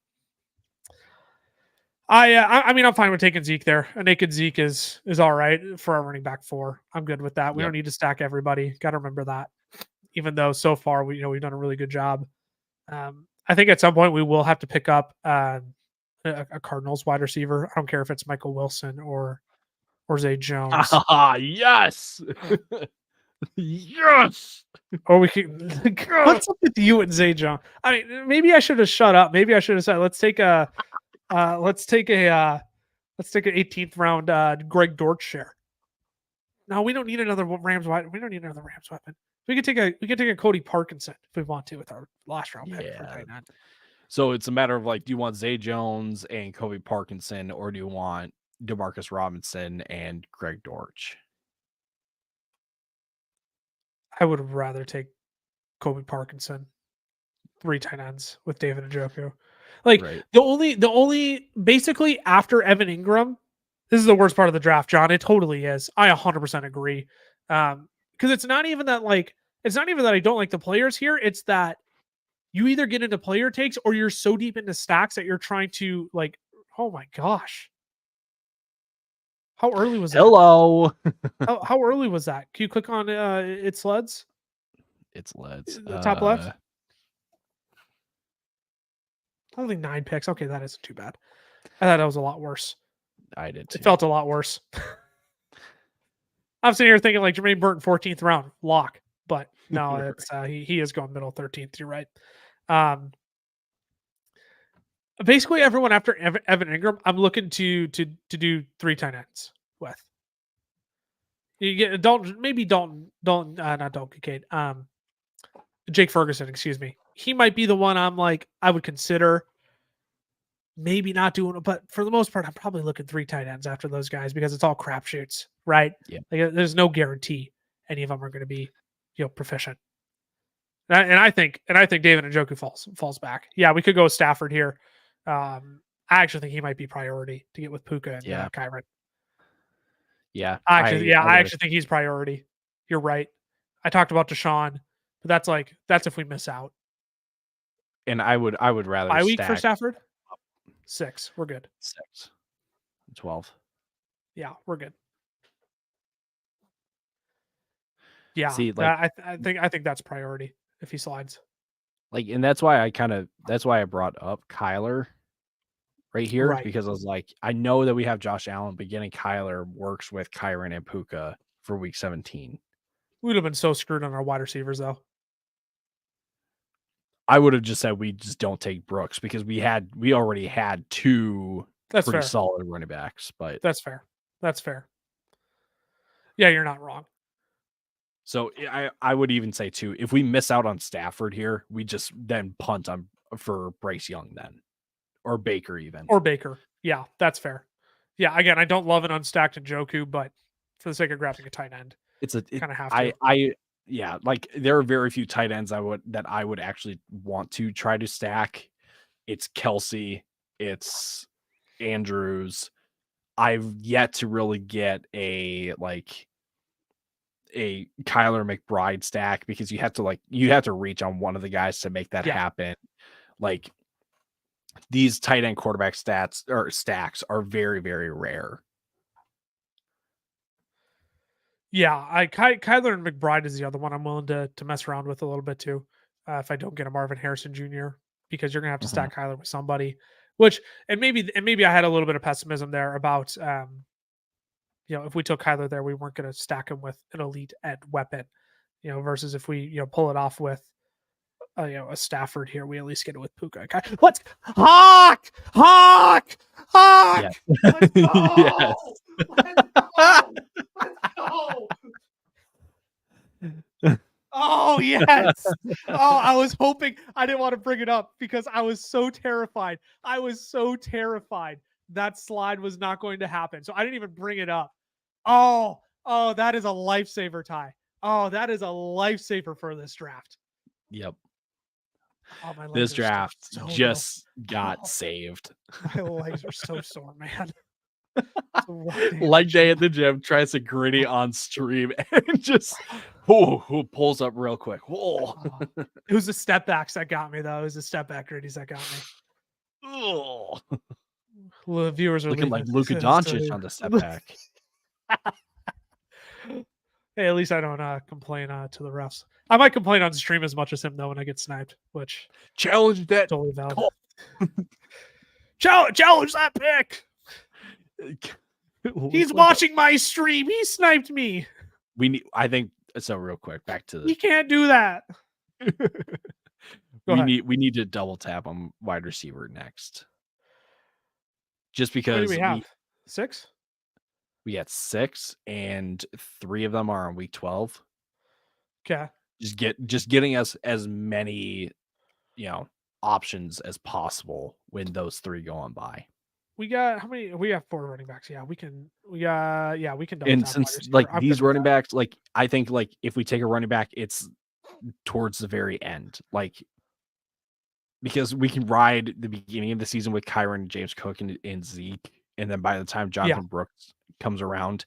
I mean, I'm fine with taking Zeke there. A naked Zeke is all right for our running back 4. I'm good with that. We don't need to stack everybody. Got to remember that. Even though so far we've done a really good job. I think at some point we will have to pick up a Cardinals wide receiver. I don't care if it's Michael Wilson or Zay Jones. Yes. Yes. Or we can. What's up with you and Zay Jones? I mean, maybe I should have shut up. Maybe I should have said, let's take an 18th round Greg Dortch share. No, we don't need another Rams wide. We don't need another Rams weapon. We could take a Cody Parkinson if we want to with our last round pick. Yeah. So it's a matter of like, do you want Zay Jones and Cody Parkinson, or do you want Demarcus Robinson and Greg Dortch? I would rather take Kobe Parkinson, 3 tight ends with David Njoku. Like, right. the only basically after Evan Ingram, this is the worst part of the draft, John. It totally is. I 100% agree. Because it's not even that I don't like the players here. It's that you either get into player takes or you're so deep into stacks that you're trying to like, oh my gosh. How early was that? Hello. How early was that? Can you click on It's Leds? It's Leds. The top left? Only 9 picks. Okay, that isn't too bad. I thought that was a lot worse. I did too. It felt a lot worse. I'm sitting here thinking like Jermaine Burton, 14th round, lock. But no, it's he is going middle 13th. You're right. Basically, everyone after Evan Ingram, I'm looking to do 3 tight ends with. You get Dalton Kincaid. Jake Ferguson, excuse me. He might be the one I'm like I would consider. Maybe not doing it, but for the most part, I'm probably looking 3 tight ends after those guys because it's all crapshoots, right? Yeah. Like, there's no guarantee any of them are going to be, proficient. And I think David Njoku falls back. Yeah, we could go with Stafford here. I actually think he might be priority to get with Puka and Kyron. Yeah, I actually think he's priority. You're right. I talked about Deshaun, but that's if we miss out. And I would rather bye week for Stafford. 6. We're good. 6. 12. Yeah, we're good. Yeah, see, like, I think that's priority if he slides. Like, and that's why I brought up Kyler right here, right? Because I was like, I know that we have Josh Allen, but getting Kyler works with Kyron and Puka for week 17. We'd have been so screwed on our wide receivers, though. I would have just said we just don't take Brooks because we already had 2 pretty solid running backs. But that's fair. Yeah, you're not wrong. So I would even say too, if we miss out on Stafford here, we just then punt on for Bryce Young then, or Baker even. Or Baker. Yeah, that's fair. Yeah, again, I don't love an unstacked Njoku, but for the sake of grabbing a tight end, kind of have to. Yeah, like there are very few tight ends I would actually want to try to stack. It's Kelsey, it's Andrews. I've yet to really get a Kyler McBride stack because you have to reach on one of the guys to make that happen. Like, these tight end quarterback stacks are very, very rare. Yeah, Kyler and McBride is the other one I'm willing to mess around with a little bit too. If I don't get a Marvin Harrison Jr., because you're gonna have to stack Kyler with somebody. And maybe I had a little bit of pessimism there about if we took Kyler there, we weren't going to stack him with an elite end weapon, versus if we pull it off with a Stafford here, we at least get it with Puka. Let's Hawk. Yes. Let's go. Yes. Let's go. Oh, yes. Oh, I was hoping I didn't want to bring it up because I was so terrified. I was so terrified that slide was not going to happen. So I didn't even bring it up. Oh, that is a lifesaver, Ty. Oh, that is a lifesaver for this draft. Yep. Oh, my legs This are still draft so low. just got Oh, saved. my legs are so sore, man. It's a rough day at the Like day gym. at the gym, tries to gritty on stream and just who pulls up real quick. Whoa. Oh, it was the step backs that got me, though. It was the step back gritties that got me. Oh. Well, the viewers are Looking like leaving. Luka Doncic on the setback. Hey, at least I don't complain to the refs. I might complain on stream as much as him though when I get sniped, which Challenge that totally valid. call. Challenge that pick. He's Looks like watching my stream. He sniped me. I think so. Real quick, back to He can't do that. Go ahead. we need to double tap on wide receiver next. Just How many because do we have? 6? we had 6 and 3 of them are on week 12. Okay. Just getting us as many, options as possible when those 3 go on by. We got how many? We have 4 running backs. Yeah, we can. We can double And tap since wide like receiver. I'm these good with running that. backs, like I think like if we take a running back, it's towards the very end, like because we can ride the beginning of the season with Kyron, James Cook, and Zeke, and then by the time Jonathan Brooks comes around,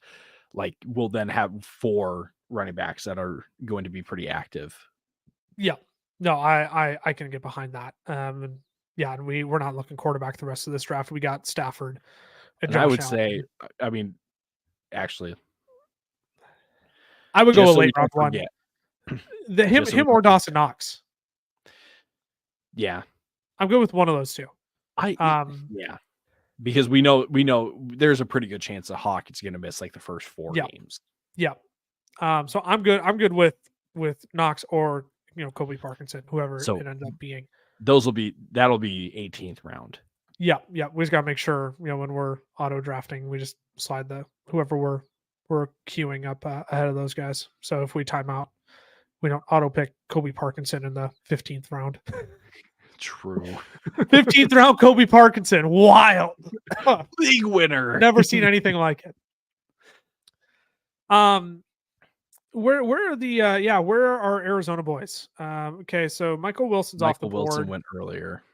like we'll then have 4 running backs that are going to be pretty active. Yeah. No, I can get behind that. And we're not looking quarterback the rest of this draft. We got Stafford and And I would Josh say, Allen. I mean, actually, I would go just a so we late round don't one. forget, Him just so we or don't Dawson Knox. yeah, I'm good with one of those two. yeah, because we know there's a pretty good chance that Hawk is going to miss like the first 4 games. Yeah. So I'm good with Knox or Kobe Parkinson, whoever So it ends up being. that'll be 18th round. Yeah. We just gotta make sure when we're auto drafting, we just slide whoever we're queuing up ahead of those guys. So if we time out, we don't auto pick Kobe Parkinson in the 15th round. True. 15th round Kobe Parkinson. Wild. League winner. Never seen anything like it. Where are the where are Arizona boys? Okay, so Michael Wilson's off the board. Wilson went earlier.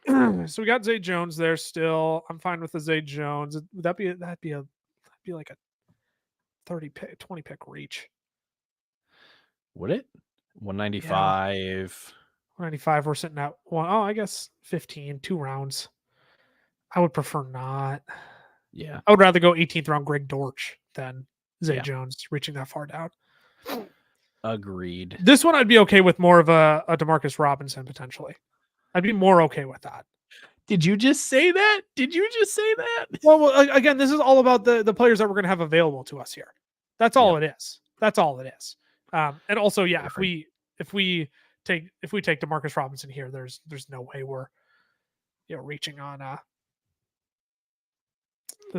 So we got Zay Jones there still. I'm fine with the Zay Jones. That'd be like a 20 pick reach. Would it? 195. 195. We're sitting at I guess 15, 2 rounds. I would prefer not. Yeah. I would rather go 18th round Greg Dortch than Zay Yeah. Jones reaching that far down. Agreed. This one I'd be okay with more of a DeMarcus Robinson potentially. I'd be more okay with that. Did you just say that? Well, again, this is all about the players that we're going to have available to us here. That's all it is. That's all it is. And also, yeah, if we take DeMarcus Robinson here, there's no way we're reaching on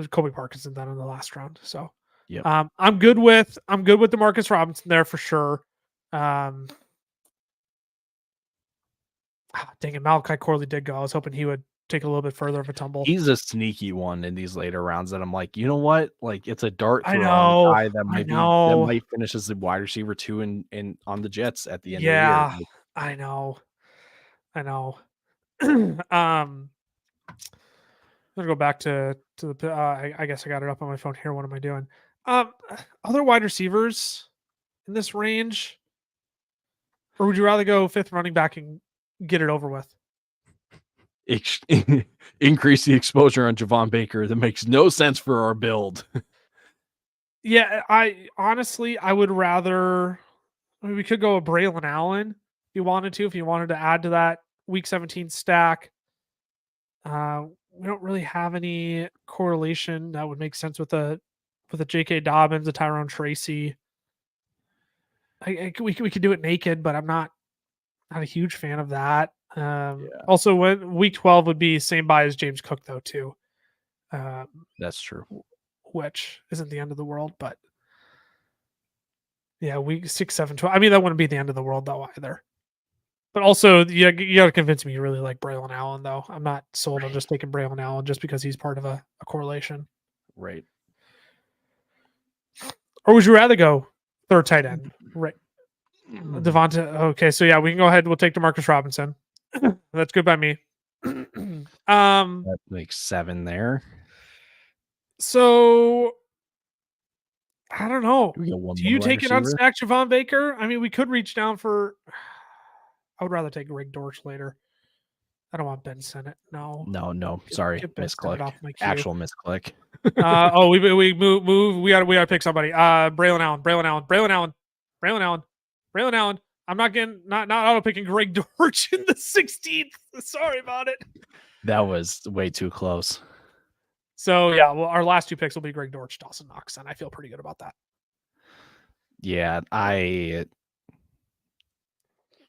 Kobe Parkinson then in the last round. So yeah, I'm good with DeMarcus Robinson there for sure. Dang it, Malachi Corley did go. I was hoping he would take a little bit further of a tumble. He's a sneaky one in these later rounds that I'm like, you know what? Like it's a dart throw I on know. a guy that might finish as the wide receiver 2 and on the Jets at the end of the year. Like, I know. I'm gonna go back to the. I guess I got it up on my phone here. What am I doing? Other wide receivers in this range, or would you rather go 5th running back and get it over with? Increase the exposure on Javon Baker. That makes no sense for our build. Yeah, I honestly would rather. I mean, we could go a Braylon Allen if you wanted to. If you wanted to add to that Week 17 stack. We don't really have any correlation that would make sense with a J.K. Dobbins, a Tyrone Tracy. We could do it naked, but I'm not a huge fan of that. Also, when Week 12 would be same buy as James Cook though too. That's true. Which isn't the end of the world, but Yeah, week 6, 7, 12. I mean, that wouldn't be the end of the world though either. But also, you got to convince me you really like Braylon Allen though. I'm not sold on just taking Braylon Allen just because he's part of a correlation. Right. Or would you rather go third tight end? Right. Devonta. Okay, so yeah, we can go ahead. We'll take DeMarcus Robinson. That's good by me. That makes 7 there. So I don't know. Do we get one Do more you wide take an receiver? unstacked Javon Baker? I mean, we could reach down for. I would rather take Greg Dortch later. I don't want Ben Sinnott. No. No. Sorry, Get Ben Sinnott misclick. off my queue. Actual misclick. We move. We gotta pick somebody. Braylon Allen. I'm not auto picking Greg Dortch in the 16th. Sorry about it. That was way too close. So yeah, well, our last 2 picks will be Greg Dortch, Dawson Knox, and I feel pretty good about that. Yeah,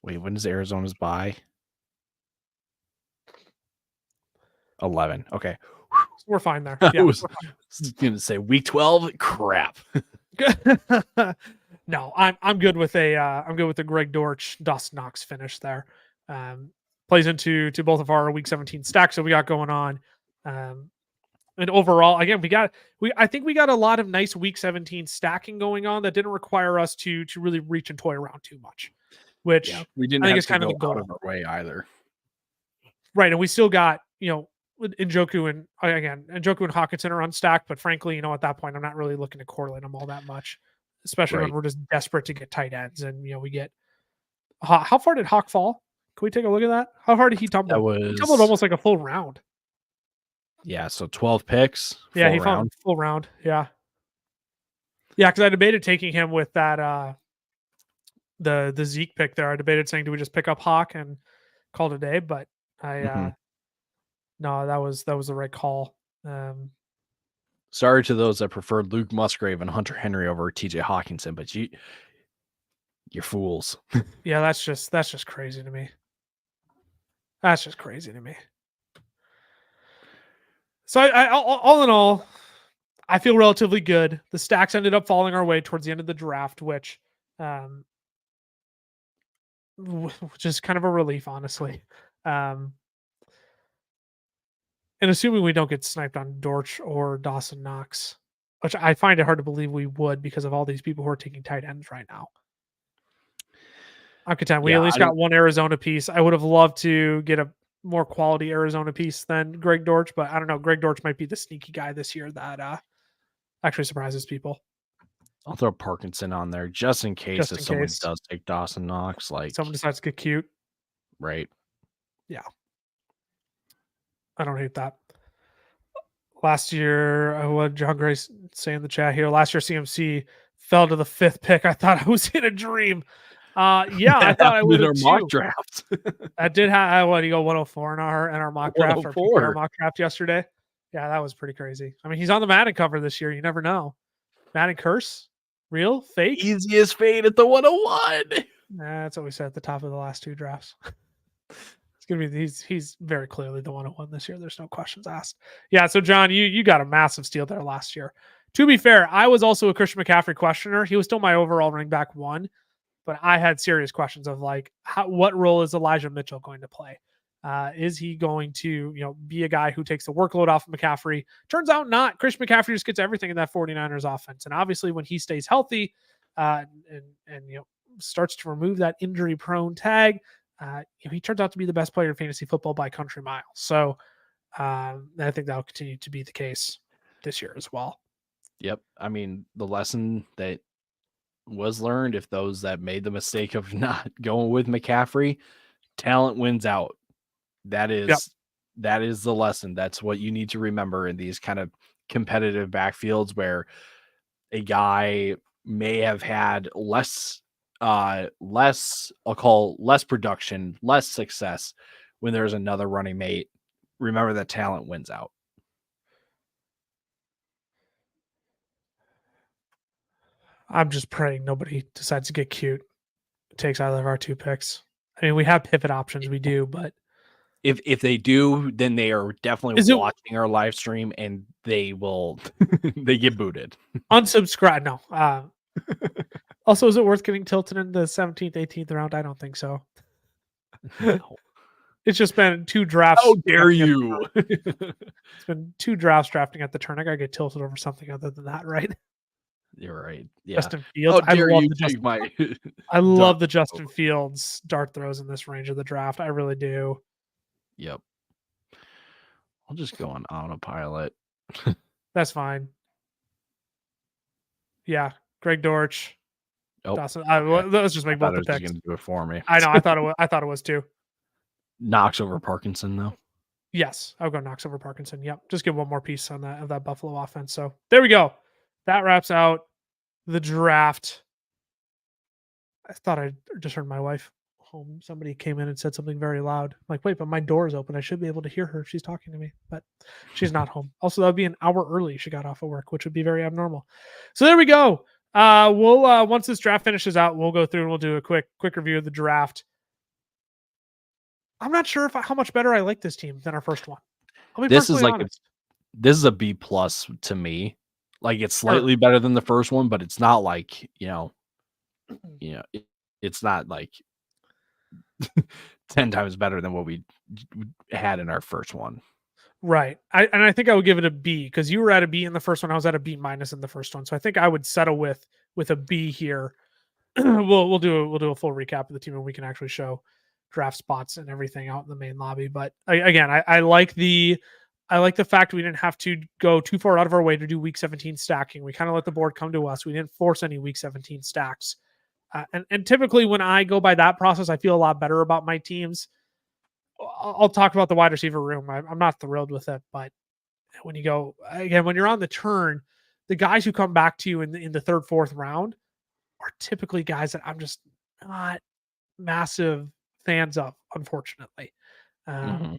wait, when does Arizona's bye? 11. Okay. We're fine there. I Yeah, was gonna say week 12. Crap. No, I'm good with a Greg Dortch, Dawson Knox finish there. Plays into both of our week 17 stacks that we got going on. And overall, again, I think we got a lot of nice week 17 stacking going on that didn't require us to really reach and toy around too much. Which we didn't I think have is to kind of go the goal. out of our way either. Right, and we still got, Njoku and Hawkinson are unstacked, but frankly, at that point, I'm not really looking to correlate them all that much, especially when Right. we're just desperate to get tight ends. And we get how far did Hawk fall? Can we take a look at that? How far did he tumble? He tumbled almost like a full round. Yeah, so 12 picks. Yeah, he round. found full round. Yeah, because I debated taking him with that the Zeke pick there. I debated saying, do we just pick up Hawk and call it a day? But no, that was the right call. Sorry to those that preferred Luke Musgrave and Hunter Henry over TJ Hawkinson, but you're fools. Yeah, that's just crazy to me. That's just crazy to me. So I all in all, I feel relatively good. The stacks ended up falling our way towards the end of the draft, which is kind of a relief, honestly. And assuming we don't get sniped on Dortch or Dawson Knox, which I find it hard to believe we would because of all these people who are taking tight ends right now. I'm content. We at least got one Arizona piece. I would have loved to get a more quality Arizona piece than Greg Dortch, but I don't know. Greg Dortch might be the sneaky guy this year that actually surprises people. I'll throw Parkinson on there just in case someone does take Dawson Knox. Like someone decides to get cute. Right. Yeah. I don't hate that. Last year, what John Grace say in the chat here, last year CMC fell to the 5th pick. I thought I was in a dream. Yeah, I thought I would have mock draft. I did have what, you go 104 in our mock draft, our mock draft yesterday. Yeah, that was pretty crazy. I mean, he's on the Madden cover this year. You never know. Madden curse, real, fake, easiest fade at the 101. That's what we said at the top of the last 2 drafts. It's gonna be he's very clearly the 101 this year. There's no questions asked. Yeah, so John, you got a massive steal there last year. To be fair, I was also a Christian McCaffrey questioner. He was still my overall running back 1. But I had serious questions of like, what role is Elijah Mitchell going to play? Is he going to, be a guy who takes the workload off of McCaffrey? Turns out not. Christian McCaffrey just gets everything in that 49ers offense. And obviously when he stays healthy and starts to remove that injury prone tag, he turns out to be the best player in fantasy football by country mile. So I think that'll continue to be the case this year as well. Yep. I mean, the lesson that was learned, if those that made the mistake of not going with McCaffrey, talent wins out. That is the lesson. That's what you need to remember in these kind of competitive backfields where a guy may have had less production, less success when there's another running mate. Remember that talent wins out. I'm just praying nobody decides to get cute. Takes either of our 2 picks. I mean, we have pivot options, we do, but if they do, then they are definitely watching our live stream and they will they get booted. Unsubscribe. No. Also, is it worth getting tilted in the 17th, 18th round? I don't think so. No. It's just been 2 drafts. How dare you? It's been 2 drafts drafting at the turn. I gotta get tilted over something other than that, right? You're right. Yeah. Justin Fields. How dare you take my I dart love the Justin over. Fields dart throws in this range of the draft. I really do. Yep. I'll just go on autopilot. That's fine. Yeah, Greg Dortch. Oh, Dawson. okay. Let's just I make thought both it the was picks. going to do it for me. I know. I thought it was too. Knox over Parkinson, though. Yes, I'll go Knox over Parkinson. Yep. Just give one more piece on that of that Buffalo offense. So there we go. That wraps out the draft. I thought I just heard my wife home. Somebody came in and said something very loud. I'm like, wait, but my door is open. I should be able to hear her if she's talking to me, but she's not home. Also, that would be an hour early. She got off of work, which would be very abnormal. So there we go. We'll once this draft finishes out, we'll go through and we'll do a quick review of the draft. I'm not sure how much better I like this team than our first one. I'll be This is perfectly like honest. this is a B plus to me. Like it's Sure. slightly better than the first one, but it's not like, it's not like 10 times better than what we had in our first one. Right. I think I would give it a B because you were at a B in the first one. I was at a B minus in the first one. So I think I would settle with a B here. we'll do a full recap of the team and we can actually show draft spots and everything out in the main lobby. But again, I like the fact we didn't have to go too far out of our way to do week 17 stacking. We kind of let the board come to us. We didn't force any week 17 stacks. And typically when I go by that process, I feel a lot better about my teams. I'll talk about the wide receiver room. I'm not thrilled with it, but when you go again, when you're on the turn, the guys who come back to you in the third, fourth round are typically guys that I'm just not massive fans of, unfortunately. Mhm.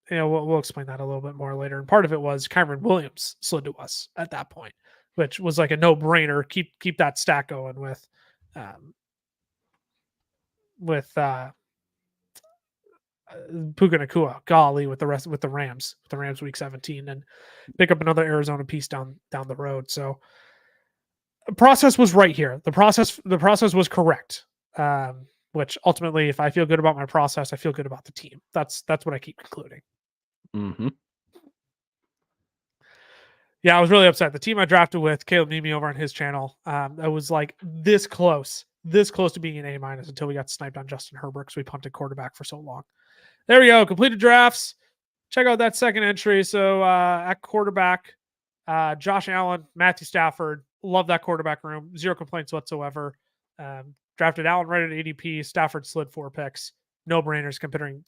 We'll explain that a little bit more later. And part of it was Kyron Williams slid to us at that point, which was like a no brainer. Keep that stack going Puka Nacua, golly, with the Rams week 17, and pick up another Arizona piece down the road. So the process was right here. The process was correct. Which ultimately, if I feel good about my process, I feel good about the team. That's what I keep concluding. Mm-hmm. Yeah, I was really upset. The team I drafted with, Caleb Nemi over on his channel, I was like this close to being an A minus until we got sniped on Justin Herbert because we punted quarterback for so long. There we go. Completed drafts. Check out that second entry. So at quarterback, Josh Allen, Matthew Stafford. Love that quarterback room. Zero complaints whatsoever. Drafted Allen right at ADP. Stafford slid 4 picks. No brainers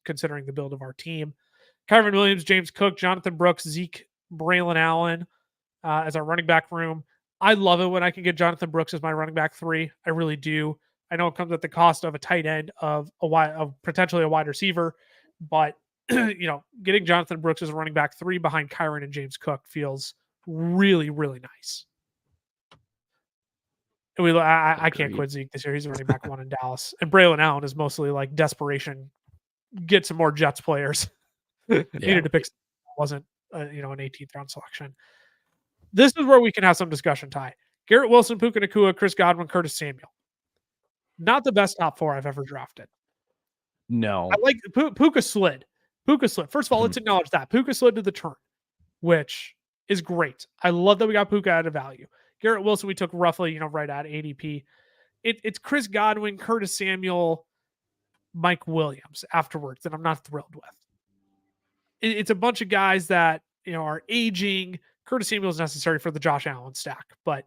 considering the build of our team. Kyron Williams, James Cook, Jonathan Brooks, Zeke, Braylon Allen as our running back room. I love it when I can get Jonathan Brooks as my running back 3. I really do. I know it comes at the cost of a tight end, of potentially a wide receiver, but getting Jonathan Brooks as a running back 3 behind Kyron and James Cook feels really, really nice. And I can't quit Zeke this year. He's a running back 1 in Dallas, and Braylon Allen is mostly like desperation. Get some more Jets players. Needed to pick. Wasn't an 18th round selection. This is where we can have some discussion, Ty. Garrett Wilson, Puka Nacua, Chris Godwin, Curtis Samuel. Not the best top 4 I've ever drafted. No. I like Puka slid. First of all, let's acknowledge that. Puka slid to the turn, which is great. I love that we got Puka at a value. Garrett Wilson, we took roughly, right at ADP. It's Chris Godwin, Curtis Samuel, Mike Williams afterwards that I'm not thrilled with. It's a bunch of guys that, are aging. Curtis Samuel is necessary for the Josh Allen stack, but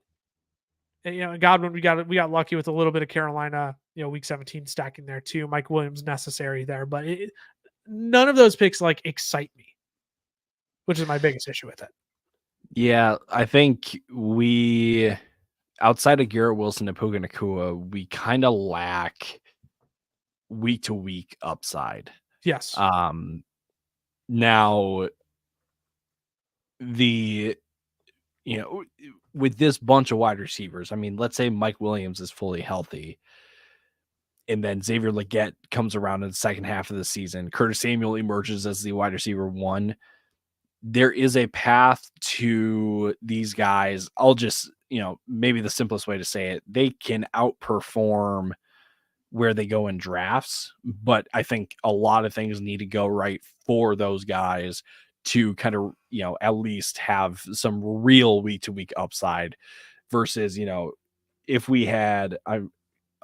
Godwin, we got lucky with a little bit of Carolina, week 17 stacking there too. Mike Williams necessary there, but none of those picks excite me, which is my biggest issue with it. Yeah, I think we, outside of Garrett Wilson and Puka Nacua, we kind of lack week to week upside. Yes. Now with this bunch of wide receivers, I mean, let's say Mike Williams is fully healthy, and then Xavier Legette comes around in the second half of the season. Curtis Samuel emerges as the wide receiver 1. there is a path to these guys. I'll just, maybe the simplest way to say it, they can outperform where they go in drafts, but I think a lot of things need to go right for those guys to kind of, at least have some real week to week upside versus, if we had, I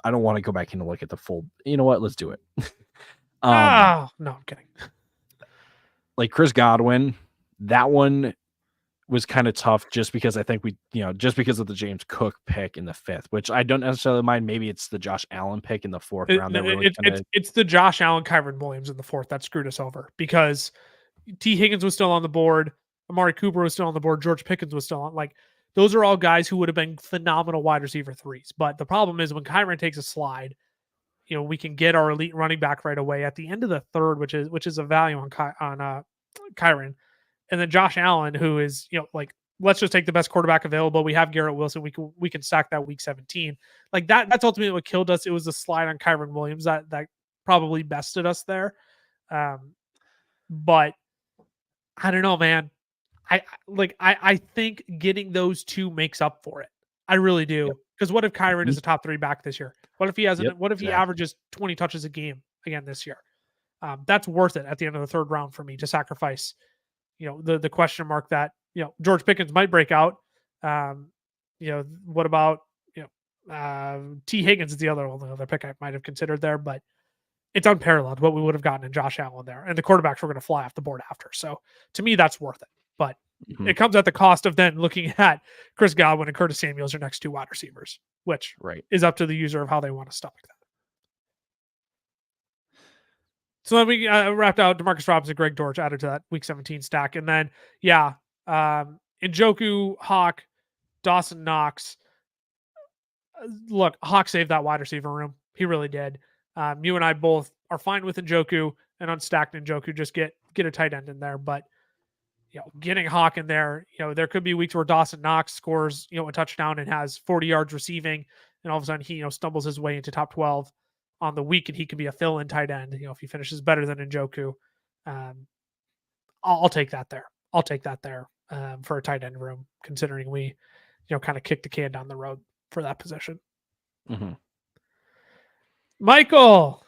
don't want to go back and look at the full, you know what, let's do it. Oh, no, I'm kidding. Like Chris Godwin, that one was kind of tough just because I think just because of the James Cook pick in the 5th, which I don't necessarily mind. Maybe it's the Josh Allen pick in the 4th round that really It's the Josh Allen, Kyron Williams in the 4th that screwed us over because T. Higgins was still on the board, Amari Cooper was still on the board, George Pickens was still on. Like, those are all guys who would have been phenomenal wide receiver 3s. But the problem is when Kyron takes a slide, we can get our elite running back right away at the end of the 3rd, which is a value on Kyron. And then Josh Allen, who is, like, let's just take the best quarterback available. We have Garrett Wilson. We can stack that week 17. Like that's ultimately what killed us. It was the slide on Kyron Williams that probably bested us there. But I don't know, man. I think getting those two makes up for it. I really do. Because what if Kyron is a top 3 back this year? What if he has? What if he averages 20 touches a game again this year? That's worth it at the end of the 3rd round for me to sacrifice. The question mark that George Pickens might break out. What about T. Higgins is the other pick I might have considered there, but it's unparalleled what we would have gotten in Josh Allen there, and the quarterbacks were going to fly off the board after. So to me, that's worth it. But it comes at the cost of then looking at Chris Godwin and Curtis Samuel as your next 2 wide receivers, which is up to the user of how they want to stomach that. So then we wrapped out Demarcus Robinson, Greg Dortch added to that week 17 stack. And then, Njoku, Hawk, Dawson Knox. Look, Hawk saved that wide receiver room. He really did. You and I both are fine with Njoku and unstacked Njoku. Just get a tight end in there. But, getting Hawk in there, there could be weeks where Dawson Knox scores, a touchdown and has 40 yards receiving. And all of a sudden he, stumbles his way into top 12 on the week, and he could be a fill-in tight end. If he finishes better than Njoku, I'll take that there. I'll take that there for a tight end room, considering we, kind of kicked the can down the road for that position. Mm-hmm. Michael,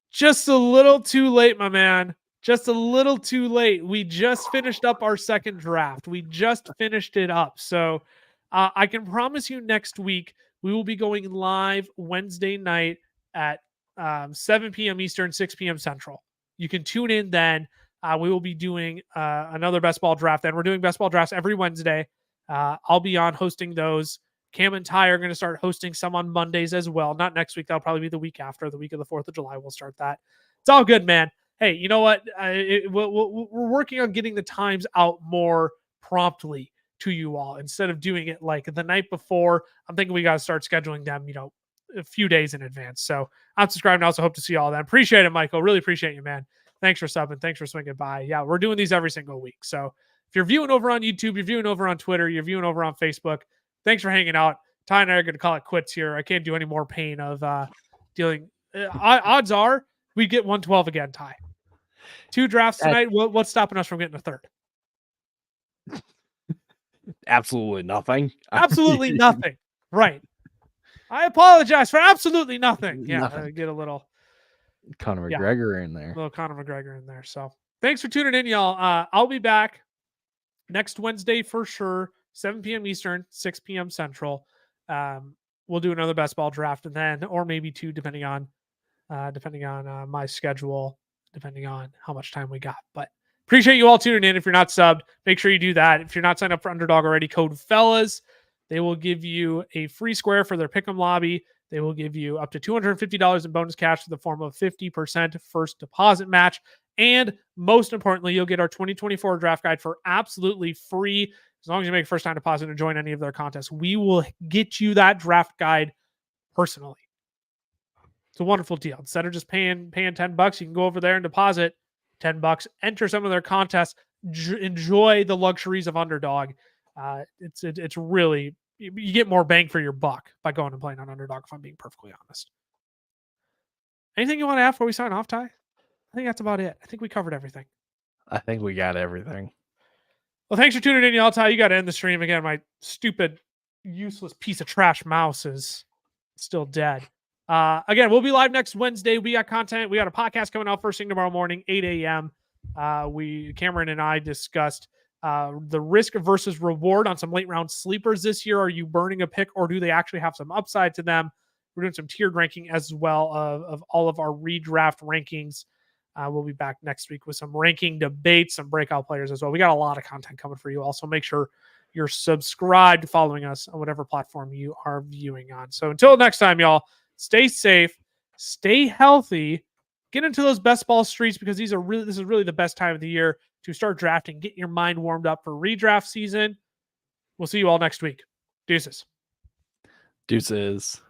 just a little too late, my man. Just a little too late. We just finished up our 2nd draft. We just finished it up. So I can promise you next week we will be going live Wednesday night at 7 p.m. Eastern, 6 p.m. Central. You can tune in then. We will be doing another best ball draft, and we're doing best ball drafts every Wednesday. I'll be on hosting those. Cam and Ty are going to start hosting some on Mondays as well. Not next week. That'll probably be the week after. The week of the 4th of July, we'll start that. It's all good, man. Hey, you know what? We're working on getting the times out more promptly to you all instead of doing it like the night before. I'm thinking we got to start scheduling them, a few days in advance. So I'm subscribed and I also hope to see you all then. Appreciate it, Michael. Really appreciate you, man. Thanks for subbing. Thanks for swinging by. Yeah, we're doing these every single week. So if you're viewing over on YouTube, you're viewing over on Twitter, you're viewing over on Facebook, thanks for hanging out. Ty and I are going to call it quits here. I can't do any more pain of dealing. Odds are we get 112 again, Ty. 2 drafts tonight. What's stopping us from getting a 3rd? Absolutely nothing. Absolutely nothing. Right. I apologize for absolutely nothing. Yeah, nothing. Get a little Conor McGregor in there. A little Conor McGregor in there. So thanks for tuning in, y'all. I'll be back next Wednesday for sure. 7 p.m. Eastern, 6 p.m. Central. We'll do another best ball draft, and then, or maybe 2, depending on my schedule, depending on how much time we got. But appreciate you all tuning in. If you're not subbed, make sure you do that. If you're not signed up for Underdog already, code FELLAS. They will give you a free square for their Pick'em lobby. They will give you up to $250 in bonus cash in the form of 50% first deposit match. And most importantly, you'll get our 2024 draft guide for absolutely free. As long as you make a first-time deposit and join any of their contests, we will get you that draft guide personally. It's a wonderful deal. Instead of just paying $10, you can go over there and deposit $10, enter some of their contests, enjoy the luxuries of Underdog. It's really, you get more bang for your buck by going and playing on Underdog, if I'm being perfectly honest. Anything you want to add before we sign off, Ty? I think that's about it. I think we covered everything. I think we got everything. Well, thanks for tuning in, y'all. Ty, you got to end the stream again. My stupid, useless piece of trash mouse is still dead. Again, we'll be live next Wednesday. We got content. We got a podcast coming out first thing tomorrow morning, 8 a.m. Cameron and I discussed the risk versus reward on some late round sleepers this year. Are you burning a pick, or do they actually have some upside to them? We're doing some tiered ranking as well of all of our redraft rankings. We'll be back next week with some ranking debates, some breakout players as well. We got a lot of content coming for you. Also, make sure you're subscribed, following us on whatever platform you are viewing on. So until next time, y'all, stay safe, stay healthy, get into those best ball streets, because this is really the best time of the year to start drafting. Get your mind warmed up for redraft season. We'll see you all next week. Deuces. Deuces.